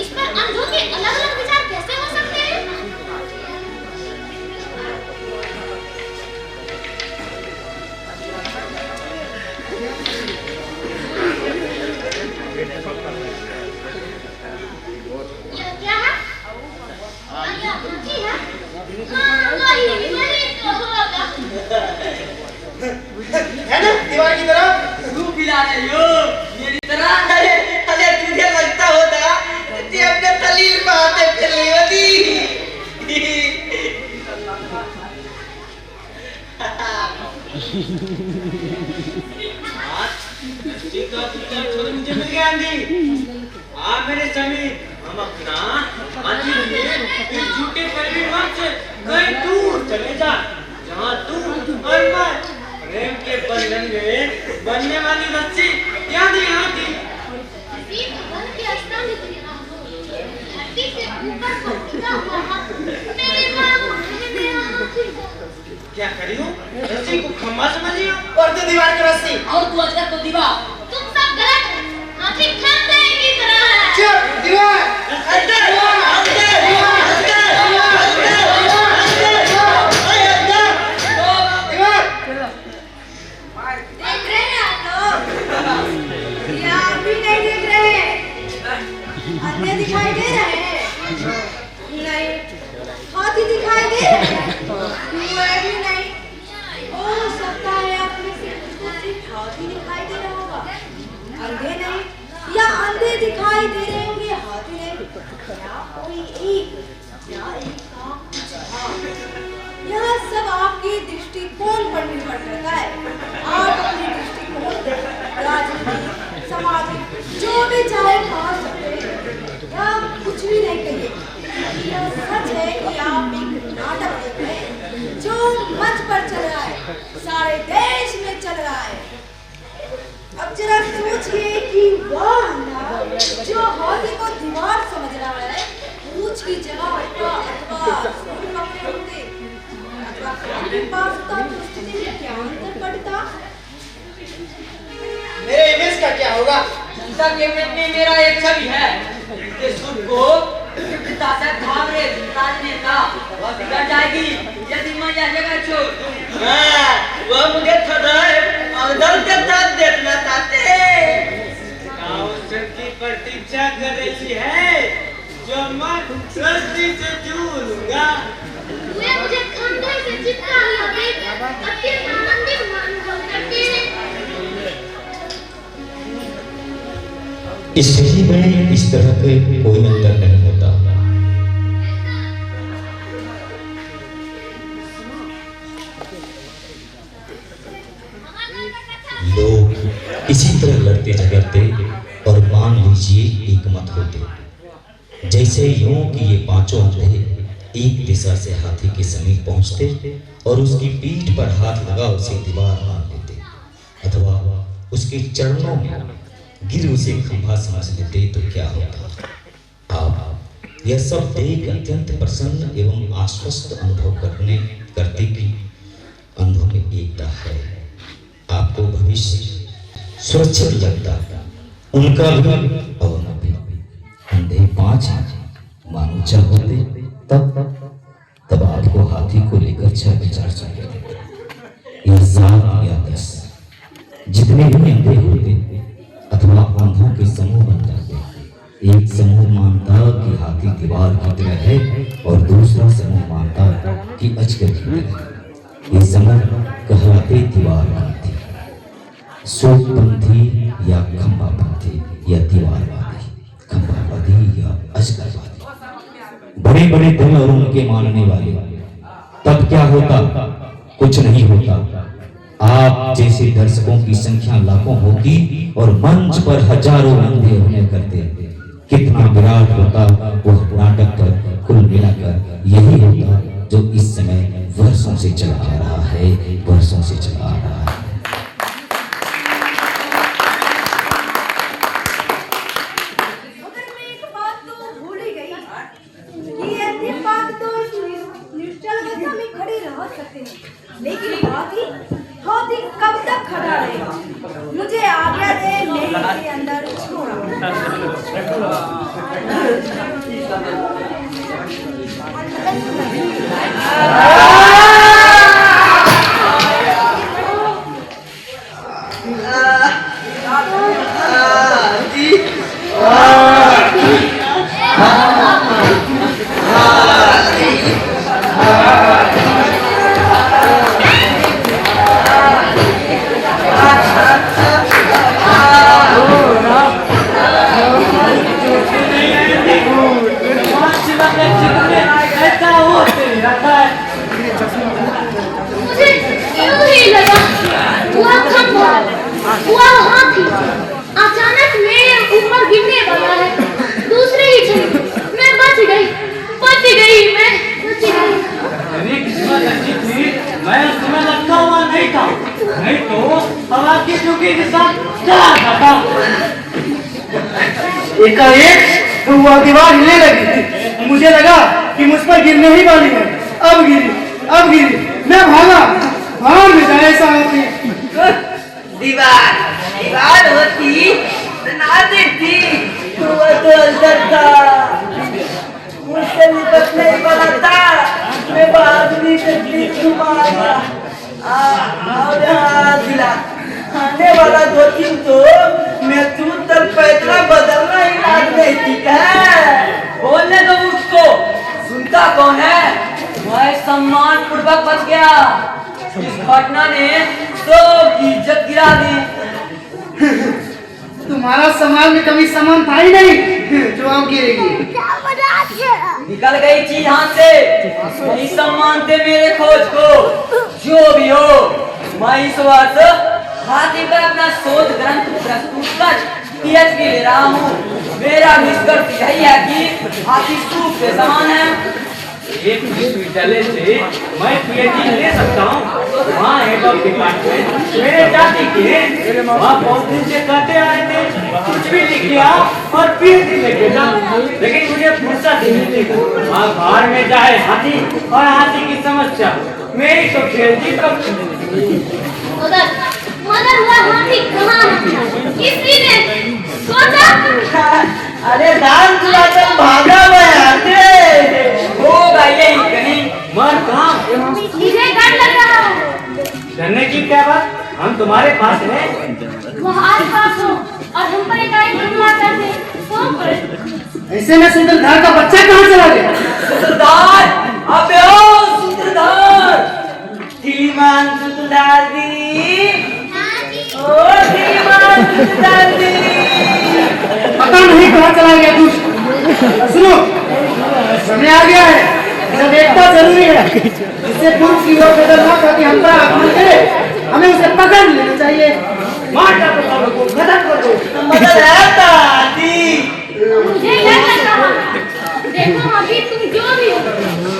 इस पर अंधों के अलग अलग विचार कैसे हो सकते हैं? यह क्या है? यह हाथी है? हाँ, वही तो होगा। है ना दीवार की तरह। तू पिला रहे हो मेरी तरह। अरे अरे तुझे लगता होता कि अपने तलील पे आते फिर रही होती। मुझे मिल गया आंधी। आप मेरे सभी हम अपना आंधी लिए इस झूठे परिवार से कहीं दूर चले जा जहाँ तू और मैं प्रेम के बंधन में बनने वाली रस्सी याद यहाँ थी। इसी भवन के स्थान में धरती से ऊपर को उड़ा हुआ मेरे बाबू ने मेरा हाथी। क्या करियो? रस्सी को खम्बा समझियो और तो दीवार की रस्सी और तू अजगर को दीवार। तुम सब गलत हो। हाथी खंबे की तरह है। चुप दीवार अंदर देख रहे हैं आप लोग? या आप भी नहीं देख रहे हैं? अंधे दिखाई दे रहे हैं? नहीं। हाथी दिखाई दे रहे हैं? मैं भी नहीं। हो सकता है आप में से किसी को सिर्फ हाथी दिखाई दे रहा होगा, अंधे नहीं, या अंधे दिखाई दे रहे होंगे हाथी नहीं। या कोई एक या एक का कुछ हाँ। यह सब आपके दृष्टिकोण पर निर्भर करता है। आप अपने दृष्टिकोण राजनीति सामाजिक जो भी चाहे कहा सकते हैं या कुछ भी नहीं कहिए। यह सच है कि आप एक नाटक देख रहे हैं जो मंच पर चल रहा है, सारे देश में चल रहा है। अब जरा सोचिए कि वह अंधा जो हाथी को दीवार समझ रहा है पूछ की जगह होता अथवा सूंड पकड़े होते अथवा कान पास होता तो स्थिति में क्या अंतर पड़ता? मेरे इमेज का क्या होगा? जनता के मन में मेरा एक छवि है जिसके सुख को पिता से घावरे राजनेता वह बिगड़ जाएगी यदि मैं यह जगह छोड़ दूं। वह मुझे सदैव अवदल के साथ देखना चाहते हैं। की प्रतीक्षा कर रही है जो मैं रस्सी से झूलूंगा। वे मुझे खंडे से चिपका हुआ देख अत्यंत आनंदित अनुभव करते हैं। स्थिति में इस तरह के कोई अंतर नहीं होता। इसी तरह लड़ते झगड़ते और मान लीजिए एक मत होते। जैसे यूं कि ये पांचों अंधे एक दिशा से हाथी के समीप पहुंचते और उसकी पीठ पर हाथ लगा उसे दीवार मान लेते, अथवा उसके चरणों में गिर उसे खंभा समझ लेते तो क्या होता। आप यह सब देख अत्यंत प्रसन्न एवं आश्वस्त अनुभव करते कि अंधों में एकता है। आपको भविष्य सुरक्षित लगता, उनका भी और न भी। अंधे 5 मानो 4 होते तब आपको हाथी को लेकर 6 विचार चाहिए। या 7 या 10 जितने भी अंधे होते अथवा अंधों के समूह बन जाते। एक समूह मानता कि हाथी दीवार की तरह है और दूसरा समूह मानता कि अजगर की तरह। ये समूह कहलाते दीवारपंथी, सोपंथी या खंभापंथी या दीवारवादी, खंभावादी या अजगरवादी। बड़े बड़े दल और उनके मानने वाले। तब क्या होता? कुछ नहीं होता। आप जैसे दर्शकों की संख्या लाखों होती और मंच पर हजारों अंधे अभिनय करते। कितना विराट होता वह नाटक पर। कुल मिलाकर यही होता जो इस समय वर्षों से चला आ रहा है, वर्षों से चला आ रहा है। लेकिन हाथी कब तक खड़ा रहेगा? मुझे आज्ञा दे, मेरे के अंदर अचानक मेरे ऊपर गिरने वाला है। दूसरे ही क्षण मैं बच गई। मेरी किस्मत अच्छी थी, मैं उसमें लटका हुआ नहीं था, नहीं तो हवा की झुकी के साथ चला जाता। एकाएक वह दीवार हिलने लगी। मुझे लगा कि मुझ पर गिरने ही वाली है। अब गिरी। मैं भागा। भाग में जाए ऐसा होती। दीवार होती तो ना देखती। तो अंदर था, मुझसे निपट नहीं वाला था। मैं बहादुरी से पीठ घुमाया और हाथ दिला। आने वाला 2-3 तो मैं तू तर पैतरा बदलना ही लाग नहीं ठीक है। बोलने दो उसको, सुनता कौन है? वह सम्मान पूर्वक बच गया। इस घटना ने सबकी इज्जत गिरा दी। तुम्हारा समाज में कभी सम्मान था ही नहीं जो अब गिरेगी। निकल गई चीज हाथ से। नहीं सम्मान थे मेरे खोज को। जो भी हो, मैं इस वर्ष हाथी पर अपना शोध ग्रंथ प्रस्तुत कर PhD ले रहा हूँ। मेरा निष्कर्ष यही है कि हाथी सूप के समान है। एक विश्वविद्यालय से मैं PhD ले सकता हूँ। वहाँ हेड ऑफ डिपार्टमेंट मेरे जाति के, वहाँ बहुत दिन से कहते आ रहे थे कुछ भी लिख लिया और PhD लेके जा, लेकिन मुझे फुर्सत ही नहीं थी। वहाँ बाहर में जाए हाथी और हाथी की समस्या, मेरी तो PhD कब मगर वह हाथी कहाँ है? किसी ने सोचा? अरे दान दुलाचन भागा होगा यही कहीं। मर कहाँ? मुझे डर लग रहा है। डरने की क्या बात? हम तुम्हारे पास हैं। वह आस पास हो और हम पर एकाएक हमला कर दे तो? ऐसे में सूत्रधार का बच्चा कहाँ चला गया? सूत्रधार, अबे ओ सूत्रधार, श्रीमान सूत्रधार दी, ओ श्रीमान सूत्रधार दी। पता नहीं कहाँ चला गया तू। सुनो, समय आ गया है। जब एकता जरूरी है, इससे पूर्व की ओर बदल ना करके हम पर आक्रमण करे, हमें उसे पकड़ लेना चाहिए। मार डालो सालों को, खत्म कर दो। मदद रहता हाथी। मुझे क्या कर रहा है? देखो अभी तुम जो भी हो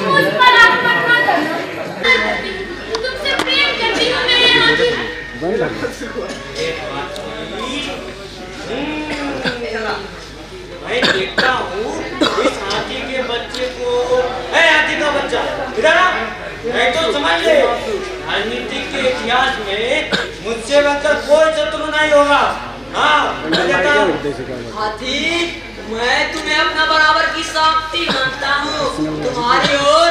मुझ पर आक्रमण मत करना। तुमसे प्रेम करती हूँ मैं हाथी। मैं देखता हूँ इस हाथी के बच्चे को। है हाथी का बच्चा इधर आ। मैं तो समझ ले राजनीति के इतिहास में मुझसे बेहतर कोई शत्रु नहीं होगा। हाँ हाथी, मैं तुम्हें अपना बराबर की शक्ति मानता हूँ। तुम्हारी ओर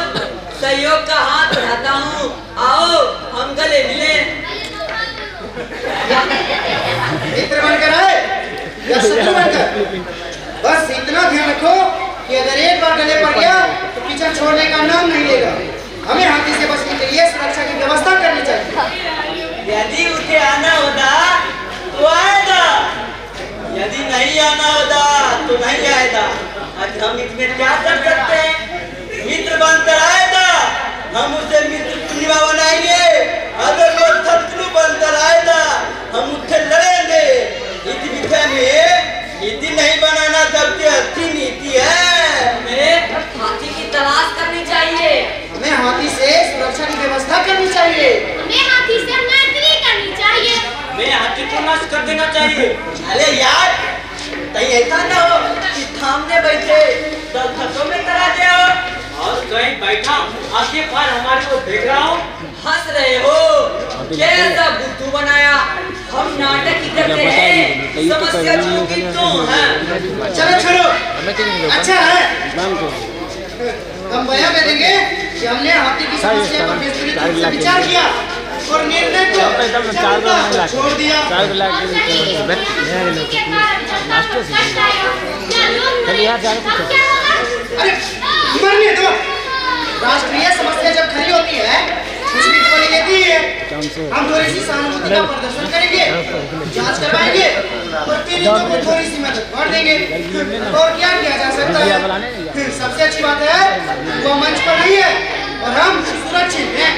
सहयोग का हाथ बढ़ाता हूँ। आओ हम गले मिले। मित्र बनकर आए या शत्रु बनकर, बस इतना ध्यान रखो कि अगर एक बार गले पड़ गया तो पीछा छोड़ने का नाम नहीं लेगा। हमें हाथी से बचने के लिए सुरक्षा की व्यवस्था करनी चाहिए। यदि उसे आना होता तो आएगा, यदि नहीं आना होता तो नहीं आएगा। आज हम इसमें क्या कर सकते हैं? मित्र बनकर आएगा, हम उसे मित्र पूर्णिमा बनाएंगे। अगर वो शत्रु बनकर आएगा, हम उससे लड़ेंगे। इस विषय में नीति नहीं बनाना सबसे अच्छी नीति है। हमें हाथी की तलाश करनी चाहिए। हमें हाथी से सुरक्षा की व्यवस्था करनी चाहिए। हमें हाथी से मैत्री करनी चाहिए। मैं हाथी को नष्ट कर देना चाहिए। अरे यार, कहीं ऐसा न हो कि सामने बैठे तो खतों में करा दे और कहीं बैठा आगे पर हमारे को देख रहा हूँ। हंस रहे हो? कैसा बुद्धू बनाया? हम नाटक ही करते हैं, समस्या की तो है। चलो छोड़ो, अच्छा है हम बयान में देंगे कि हमने हाथी की समस्या पर विस्तृत रूप से विचार किया और निर्णय को छोड़ दिया। अरे मरने दो। राष्ट्रीय समस्या जब खड़ी होती है उसकी तो बड़ी लेती है। हम थोड़ी सी सहानुभूति का प्रदर्शन करेंगे, जांच करवाएंगे और पीड़ितों को थोड़ी सी मदद कर देंगे। और क्या किया जा सकता है? सबसे अच्छी बात है वो मंच पर नहीं है और हम सुरक्षित हैं।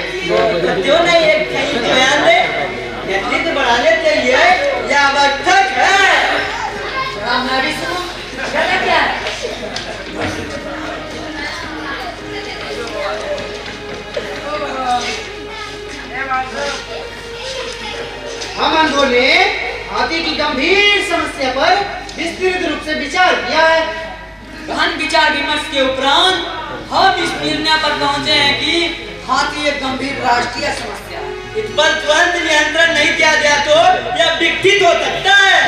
क्यों नहीं एक कहीं बयान दे? नेतृत्व बढ़ाने के लिए यह आवश्यक है। मैं भी सुनूं, कहना क्या है? हम अंधों ने हाथी की गंभीर समस्या पर विस्तृत रूप से विचार किया है। गहन विचार विमर्श के उपरांत हम इस निर्णय पर पहुंचे हैं कि हाथी एक गंभीर राष्ट्रीय समस्या है। इस पर तुरंत नियंत्रण नहीं किया गया तो यह विकसित हो सकता है।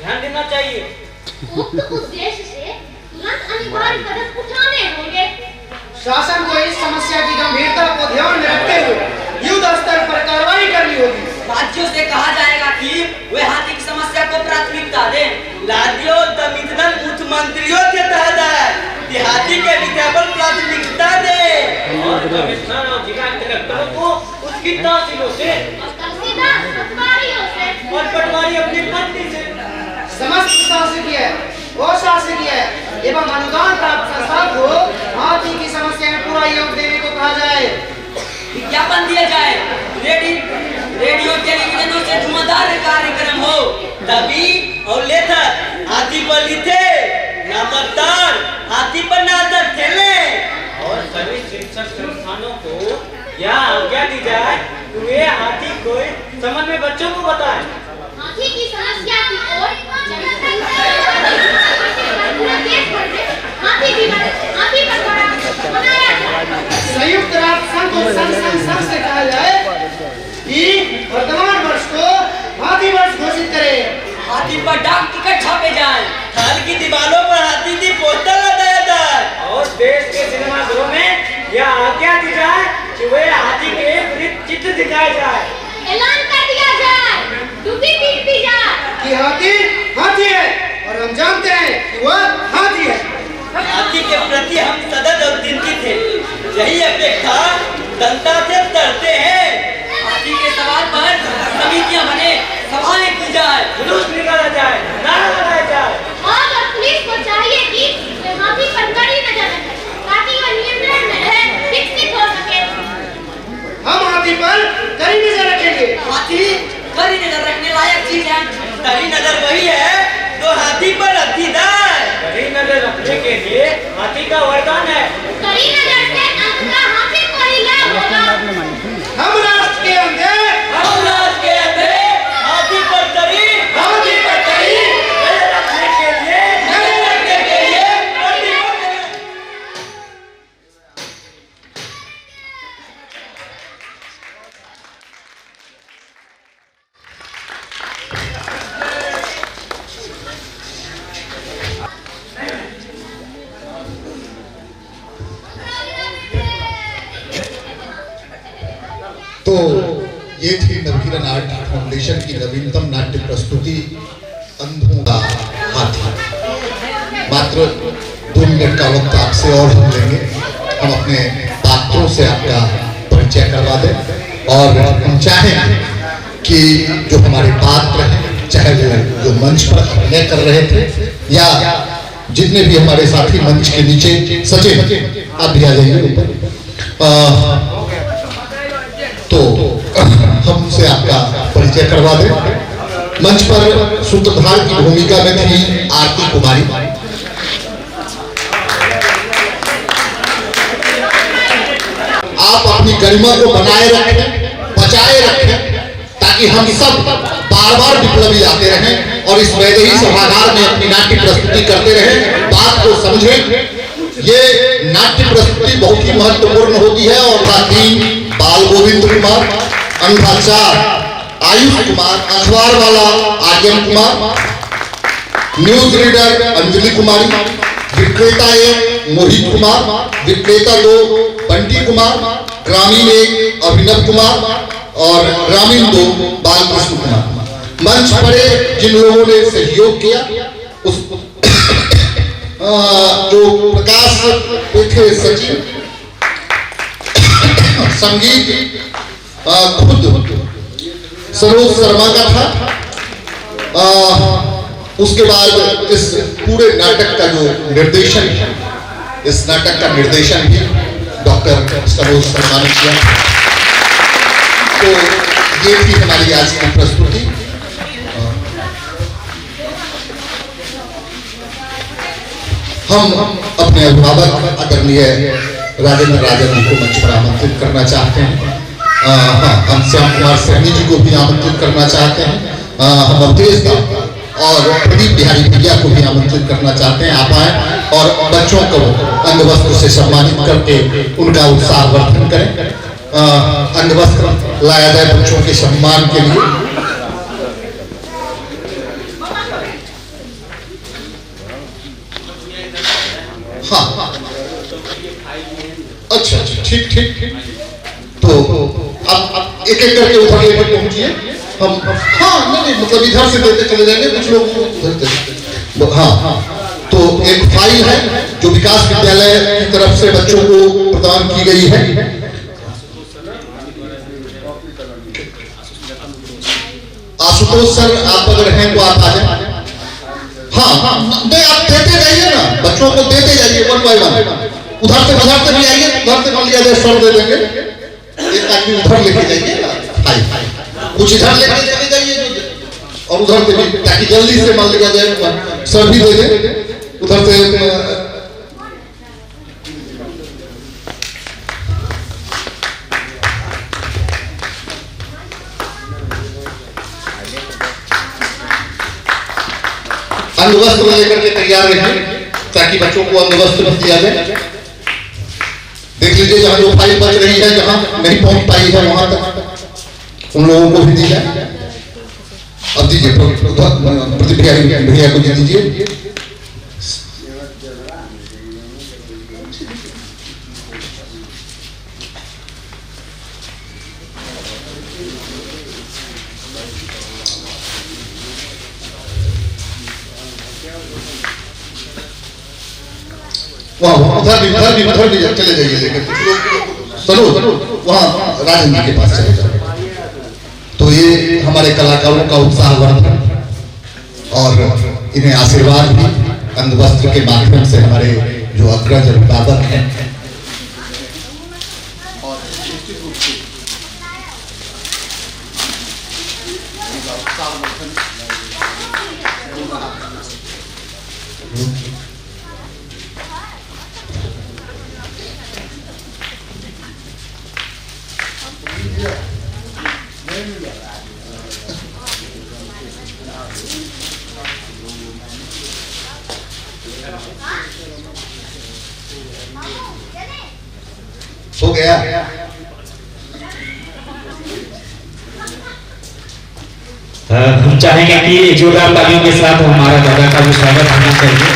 ध्यान देना चाहिए। उक्त उद्देश्य से तुरंत अनिवार्य कदम उठाने होंगे। शासन को इस समस्या की गंभीरता को ध्यान में रखते हुए युद्ध स्तर पर कार्रवाई करनी होगी। राज्यों से कहा जाएगा कि वे हाथी की समस्या को प्राथमिकता दें। राज्यों कमिश्नर मुख्यमंत्रियों के तहत है कि हाथी के विषय पर प्राथमिकता दे। और कमिश्नर और जिला कलेक्टरों को उसकी तहसीलों से और पटवारी अपनी पत्नी से समस्त शासकीय अशासकीय एवं अनुदान प्राप्त संस्थान को हाथी की समस्या में पूरा योग देने को कहा जाए। विज्ञापन दिया जाए, रेडियो टेलीविजनों से धुआंधार कार्यक्रम हो। तभी और लेखक हाथी पर लिखे, नामकदार हाथी पर नाटक खेले और सभी शिक्षक संस्थानों को यह आज्ञा दी जाए कि वे हाथी को समझ में बच्चों को बताएं। हाथी की समस्या की ओर हाथी पर बनाया जाए। संयुक्त राष्ट्र संघ से कहा जाए कि वर्तमान वर्ष को हाथी वर्ष घोषित करें। हाथी पर डाक टिकट छापे जाएं। घर की दीवारों पर हाथी की पोस्टर लगाया जाए और देश के सिनेमाघरों में यह आज्ञा दी जाए कि वे हाथी के वृत्त चित्र दिखाए जाए। ऐलान कर दिया जाए, डूबी पीट दी जाए कि हाथी हाथी है और हम जानते हैं कि वह हाथी है। हाथी के प्रति हम सदैव और चिंतित थे। यही अपेक्षा जनता से करते हैं। हाथी के सवाल पर समितियां बने, सभाएं की जाए, जुलूस निकाला जाए, नारा लगाया जाए। और पुलिस को चाहिए कि वे हाथी पर कड़ी नजर रखें ताकि वह निर्णय में विकसित हो सके। हम हाथी पर कड़ी नजर रखेंगे। हाथी चीज है? कड़ी नजर वही है जो हाथी पर रखती है। कड़ी नजर रखने के लिए हाथी का वरदान है। कड़ी नजर से अंततः हाथी को ही लाभ होगा। हम राष्ट्र के अंधे हाथी पर कड़ी नजर रखने के लिए तो ये थी नवकीरन आर्ट फाउंडेशन की नवीनतम नाट्य प्रस्तुति अंधों का हाथी। मात्र 2 मिनट का वक्त आपसे और हम लेंगे। हम अपने पात्रों से आपका परिचय करवा दें और हम चाहें कि जो हमारे पात्र हैं, चाहे वो जो मंच पर अभिनय कर रहे थे या जितने भी हमारे साथी मंच के नीचे सचिन, आप भी आ जाइए ऊपर। तो हमसे आपका परिचय करवा दें। मंच पर सूत्रधार की भूमिका में थी आरती कुमारी। आप अपनी गरिमा को बनाए रखें, बचाए रखें, ताकि हम सब बार बार विप्लवी आते रहें और इस वैदेही सभागार में अपनी नाट्य प्रस्तुति करते रहें। बात को समझें, ये नाट्य प्रस्तुति बहुत ही महत्वपूर्ण होती है और तीन बाल गोविंद कुमार, अंधाचार आयुष कुमार, अखबार वाला आर्यन कुमार, न्यूज रीडर अंजलि कुमारी, विक्रेता 1 मोहित कुमार, विक्रेता 2 बंटी कुमार, ग्रामीण 1 अभिनव कुमार और ग्रामीण 2 बालकृष्ण कुमार। मंच पर जिन लोगों ने सहयोग किया उस जो प्रकाश पे थे सचिन, संगीत खुद सरोज शर्मा का था। उसके बाद इस पूरे नाटक का जो निर्देशन है, इस नाटक का निर्देशन भी डॉक्टर सरोज शर्मा ने किया। तो ये थी हमारी आज की प्रस्तुति। हम अपने अभिभावक आदरणीय राजेंद्र राजन जी को मंच पर आमंत्रित करना चाहते हैं। हाँ, हम श्याम कुमार सहनी जी को भी आमंत्रित करना चाहते हैं। हम अवधेश दा और प्रदीप बिहारी भैया को भी आमंत्रित करना चाहते हैं। आप आए और बच्चों को अंगवस्त्र से सम्मानित करके उनका उत्साहवर्धन करें। अंगवस्त्र लाया जाए बच्चों के सम्मान के लिए। हाँ, अच्छा, ठीक। तो आप एक एक करके उधर लेकर पहुंचिए। हम हाँ नहीं मतलब इधर से देते चले जाएंगे, कुछ लोग उधर देते। हाँ, तो एक फाइल है जो विकास विद्यालय की तरफ से बच्चों को प्रदान की गई है। आशुतोष सर, आप अगर हैं तो आप आ जाए। हाँ, नहीं आप देते जाइए ना, बच्चों को देते जाइए 1 by 1। उधर से बाजार से भी आइए, उधर से मान लिया जाए 100 दे देंगे, एक आदमी उधर लेके जाइए ना, कुछ इधर लेके चले जाइए और उधर से भी, ताकि जल्दी से मान लिया जाए सर भी दे दें उधर से। अंगवस्त्र लेकर के तैयार रहें ताकि बच्चों को अंगवस्त्र दिया जाए। देख लीजिए जहाँ जो फाइल बच रही है, जहाँ नहीं पहुंच पाई है वहां तक उन लोगों को भी दी जाए। अब दीजिए प्रदीप भैया को दे दीजिए। वहाँ उधर भी चले जाइए लेकर कुछ लोग सरोज वहाँ राजन जी के पास चले जाओ। तो ये हमारे कलाकारों का उत्साहवर्धन और इन्हें आशीर्वाद भी अंगवस्त्र के माध्यम से हमारे जो अग्रज अभिभावक हैं हो गया। हम चाहेंगे कि जोरदार तालियों के साथ हमारा दादा का भी स्वागत होना चाहिए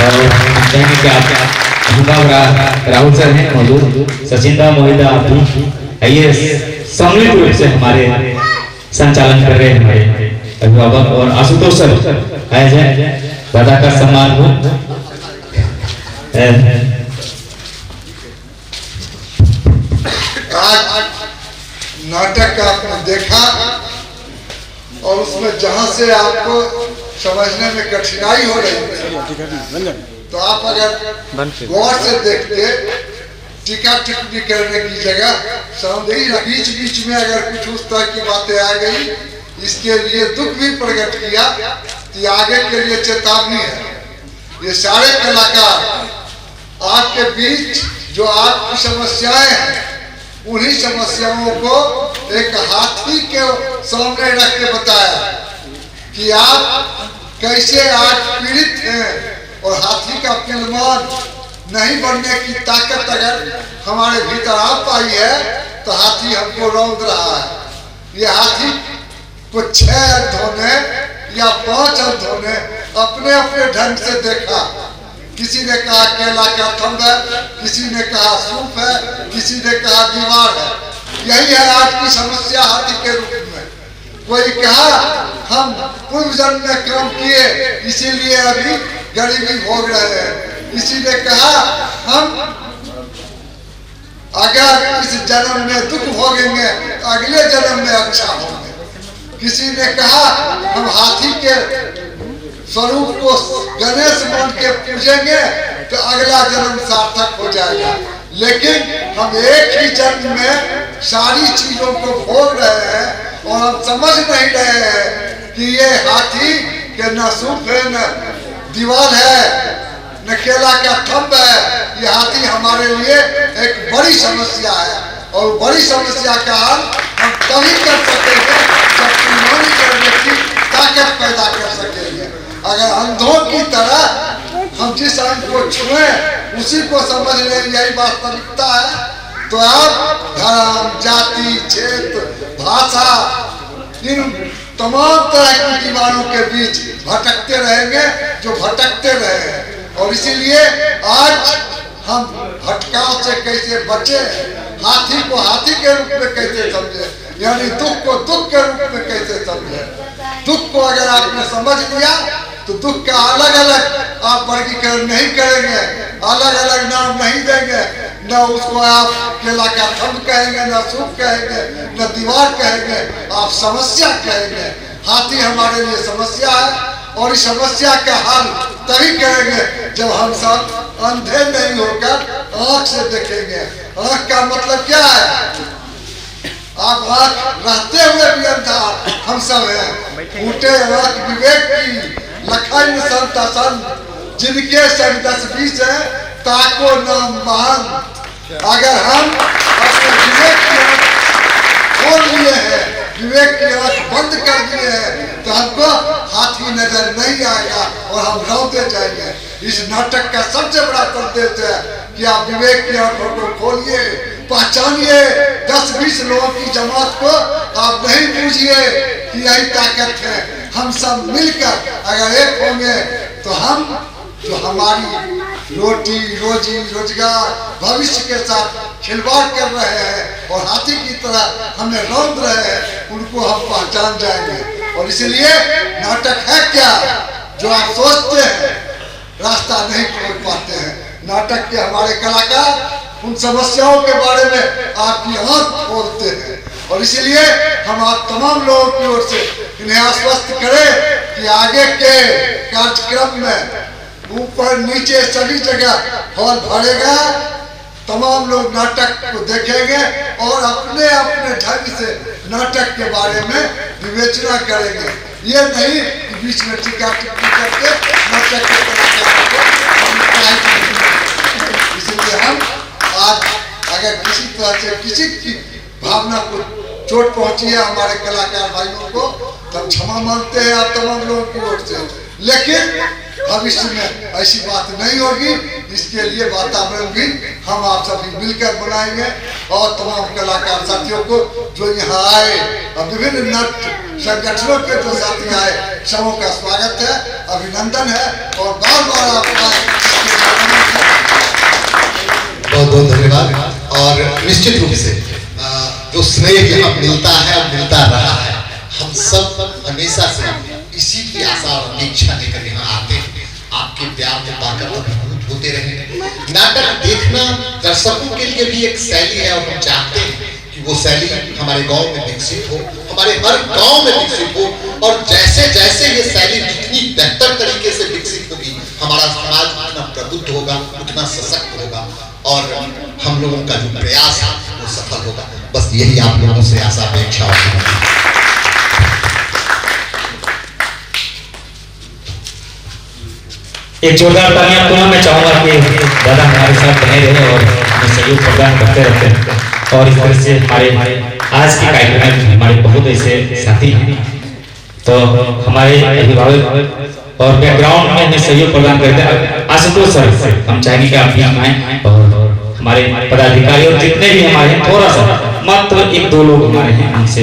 और हम चाहेंगे कि आप राहुल सर हैं मौजूद, सचिंदा मोहिता आप भी आइए, सम्मिलित रूप से हमारे संचालन कर रहे हैं हमारे अभिभावक और आशुतोष सर आए जाए, दादा का सम्मान हो। आज नाटक का आपने देखा और उसमें जहां से आपको समझने में कठिनाई हो रही है तो आप अगर गौर से देखते टीका टिप्पणी करने की जगह समझ बीच बीच में अगर कुछ उस तरह की बातें आ गई, इसके लिए दुख भी प्रकट किया कि आगे के लिए चेतावनी है। ये सारे कलाकार आपके बीच जो आपकी समस्याएं हैं उन्हीं समस्याओं को एक हाथी के सामने रख के बताया कि आप कैसे आज पीड़ित हैं और हाथी का पहलवान नहीं बनने की ताकत अगर हमारे भीतर आ पाई है तो हाथी हमको रौंद रहा है। ये हाथी को 6 अंधों ने या 5 अंधों ने अपने अपने ढंग से देखा। किसी ने कहा केला का थंब है, किसी ने कहा सूप है, किसी ने कहा दीवार है। यही है आज की समस्या हाथी के रूप में। कोई कहा हम पूर्व जन्म में कर्म किए इसीलिए अभी गरीबी भोग रहे हैं। किसी ने कहा हम अगर इस जन्म में दुख भोगेंगे तो अगले जन्म में अच्छा होंगे। किसी ने कहा हम हाथी के स्वरूप को गणेश मान के पूजेंगे तो अगला जन्म सार्थक हो जाएगा। लेकिन हम एक ही जन्म में सारी चीजों को भोग रहे हैं और हम समझ नहीं रहे हैं कि ये हाथी के न सूप है न दीवार है न केला का थंब है। ये हाथी हमारे लिए एक बड़ी समस्या है और बड़ी समस्या का हल हम तभी कर सकेंगे जब ईमानी करने की ताकत पैदा कर सकेंगे। अगर अंधों की तरह हम जिस अंग को छुए उसी को समझ लें यही वास्तविकता है तो आप धर्म, जाति, क्षेत्र, भाषा इन तमाम तरह की दीवारों के बीच भटकते रहेंगे जो भटकते रहे। और इसीलिए आज हम भटकाव से कैसे बचे, हाथी को हाथी के रूप में कैसे समझे, यानी दुख को दुख के रूप में कैसे समझे। दुख को अगर आपने समझ लिया तो दुख का अलग अलग आप वर्गीकरण नहीं करेंगे, अलग अलग नाम नहीं देंगे, न उसको आप केला का थंब कहेंगे, न सूप कहेंगे, न दीवार कहेंगे, आप समस्या कहेंगे। हाथी हमारे लिए समस्या है और इस समस्या का हल तभी करेंगे जब हम सब अंधे नहीं होकर आंख से देखेंगे। आंख का मतलब क्या है? आप आंख रहते हुए भी अंधा हम सब हैं। उठे आंख विवेक की लखाई संत संत जिनके संग 10-20 है ताको नाम महान। अगर हम अपने विवेक की आंख खोल लिए हैं, विवेक की आंख बंद कर दिए हैं तो हमको हाथी नजर नहीं आएगा और हम रौंदे जाएंगे। इस नाटक का सबसे बड़ा संदेश है कि आप विवेक की आंखों को खोलिए, पहचानिए। 10-20 लोगों की जमात को आप नहीं बूझिए कि यही ताकत है। हम सब मिलकर अगर एक होंगे तो हम जो हमारी रोटी रोजी रोजगार भविष्य के साथ खिलवाड़ कर रहे हैं और हाथी की तरह हमें रौंद रहे हैं उनको हम पहचान जाएंगे। और इसलिए नाटक है क्या जो आप सोचते हैं रास्ता नहीं खोल पाते हैं। नाटक के हमारे कलाकार उन समस्याओं के बारे में आपकी आंख खोलते हैं और इसलिए हम आप तमाम लोगों की ओर से इन्हें आश्वस्त करें कि आगे के कार्यक्रम में ऊपर नीचे सभी जगह हॉल भरेगा, तमाम लोग नाटक को देखेंगे और अपने अपने ढंग से नाटक के बारे में विवेचना करेंगे। ये नहीं कि बीच में टीका टिप्पणी करके नाटक के कलाकारों को हम प्रोत्साहित करेंगे। इसलिए हम आज अगर किसी तरह से किसी की भावना को चोट पहुंची है हमारे कलाकार भाइयों को, तब क्षमा मांगते हैं आप तमाम लोगों की ओर से। लेकिन भविष्य में ऐसी बात नहीं होगी, इसके लिए वातावरण भी हम आप सभी मिलकर बनाएंगे। और तमाम कलाकार साथियों को जो यहाँ आए और विभिन्न नाट्य संगठनों के जो साथी आए, सबों का स्वागत है, अभिनंदन है और बार बार आपका बहुत बहुत धन्यवाद। और निश्चित रूप से जो स्नेह यहाँ मिलता है और मिलता रहा है, हम सब हमेशा से इसी की आशा और अपेक्षा लेकर यहाँ आते हैं। आपके प्यार को पाकर अभिभूत होते रहे। नाटक देखना दर्शकों के लिए भी एक शैली है और हम चाहते हैं कि वो शैली हमारे गांव में विकसित हो, हमारे हर गांव में विकसित हो। और जैसे जैसे ये शैली जितनी बेहतर तरीके से विकसित होगी, हमारा समाज उतना प्रबुद्ध होगा, उतना सशक्त होगा और हम लोगों का जो प्रयास है वो सफल होगा। बस यही आप लोगों से आशा अपेक्षा है। एक जोरदार तालियां पुनः मैं चाहूंगा कि दादा हमारे साथ बने रहे और हमें सहयोग प्रदान करते रहते हैं। और इस तरह से हमारे आज के कार्यक्रम में हमारे बहुत ऐसे साथी हैं, तो हमारे अभिभावक और बैकग्राउंड में हमें सहयोग प्रदान करते हैं। आशुतोष सर, हम चाहेंगे कि आप भी आए और हमारे पदाधिकारी और जितने भी हमारे थोड़ा सा मात्र एक दो लोग हमारे हैं, उनसे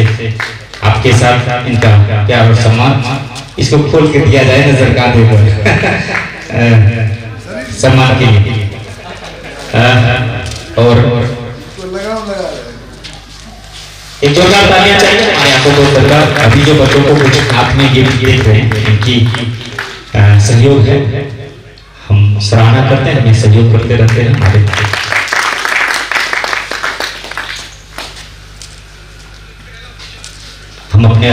आपके साथ इनका प्यार और सम्मान इसको खोल के दिया जाए नजर का देकर सम्मान के लिए। और एक जोरदार तालियां चाहिए हमारे आपको बहुत धन्यवाद। अभी जो बच्चों को कुछ हाथ में गिफ्ट देख रहे हैं, इनकी सहयोग है, हम सराहना करते हैं, हमें सहयोग करते रहते हैं। हमारे हम अपने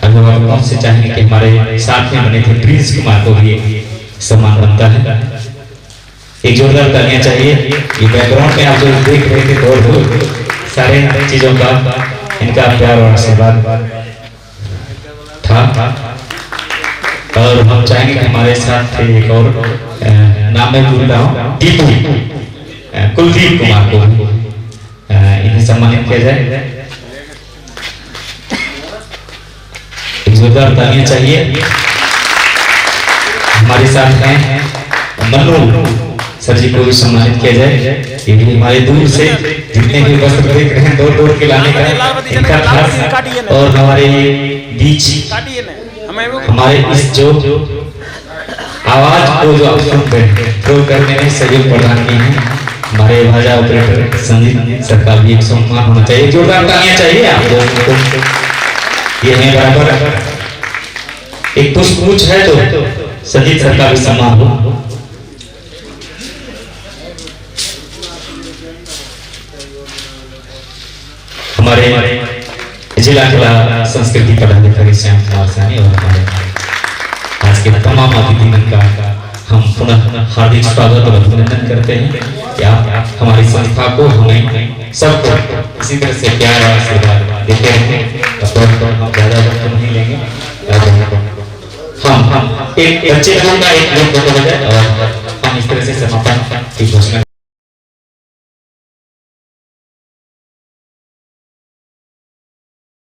अभिभावकों से चाहेंगे कि हमारे साथ में बने थे प्रिंस कुमार को भी सम्मान बनता है। एक जोरदार तालियां चाहिए। ये बैकग्राउंड में आप जो देख रहे थे दौड़ दौड़ सारे चीजों का इनका प्यार और आशीर्वाद था। और हम चाहेंगे कि हमारे साथ थे एक और नाम मैं भूल रहा हूँ, दीपू कुलदीप कुमार को इन्हें सम्मानित किया जाए। जोरदार तालियां चाहिए। हमारे साथ हैं मन्नू सर जी को भी सम्मानित किया जाए। ये भी हमारे दूर से जितने भी वस्त्र देख रहे हैं दौड़ दौड़ के लाने का इनका खास। और हमारे बीच हमारे इस जो आवाज को जो आप सुनते हैं तो करने में सहयोग प्रदान किए हैं हमारे भाजा ऑपरेटर संदीप सर का भी एक सम्मान होना चाहिए। जोरदार तालियां चाहिए आप लोगों को। ये है बराबर एक पुष्प है तो संदीप सर का भी सम्मान हो। हमारे जिला कला संस्कृति पदाधिकारी श्याम कुमार सानी और हमारे आज के तमाम अतिथिगण का हम पुनः हार्दिक स्वागत और अभिनंदन करते हैं कि आप हमारी संस्था को हमें सबको इसी तरह से प्यार और आशीर्वाद देते रहें। हम ज्यादा वक्त नहीं लेंगे, हम एक बच्चे का एक लोग और हम इस तरह से समापन की घोषणा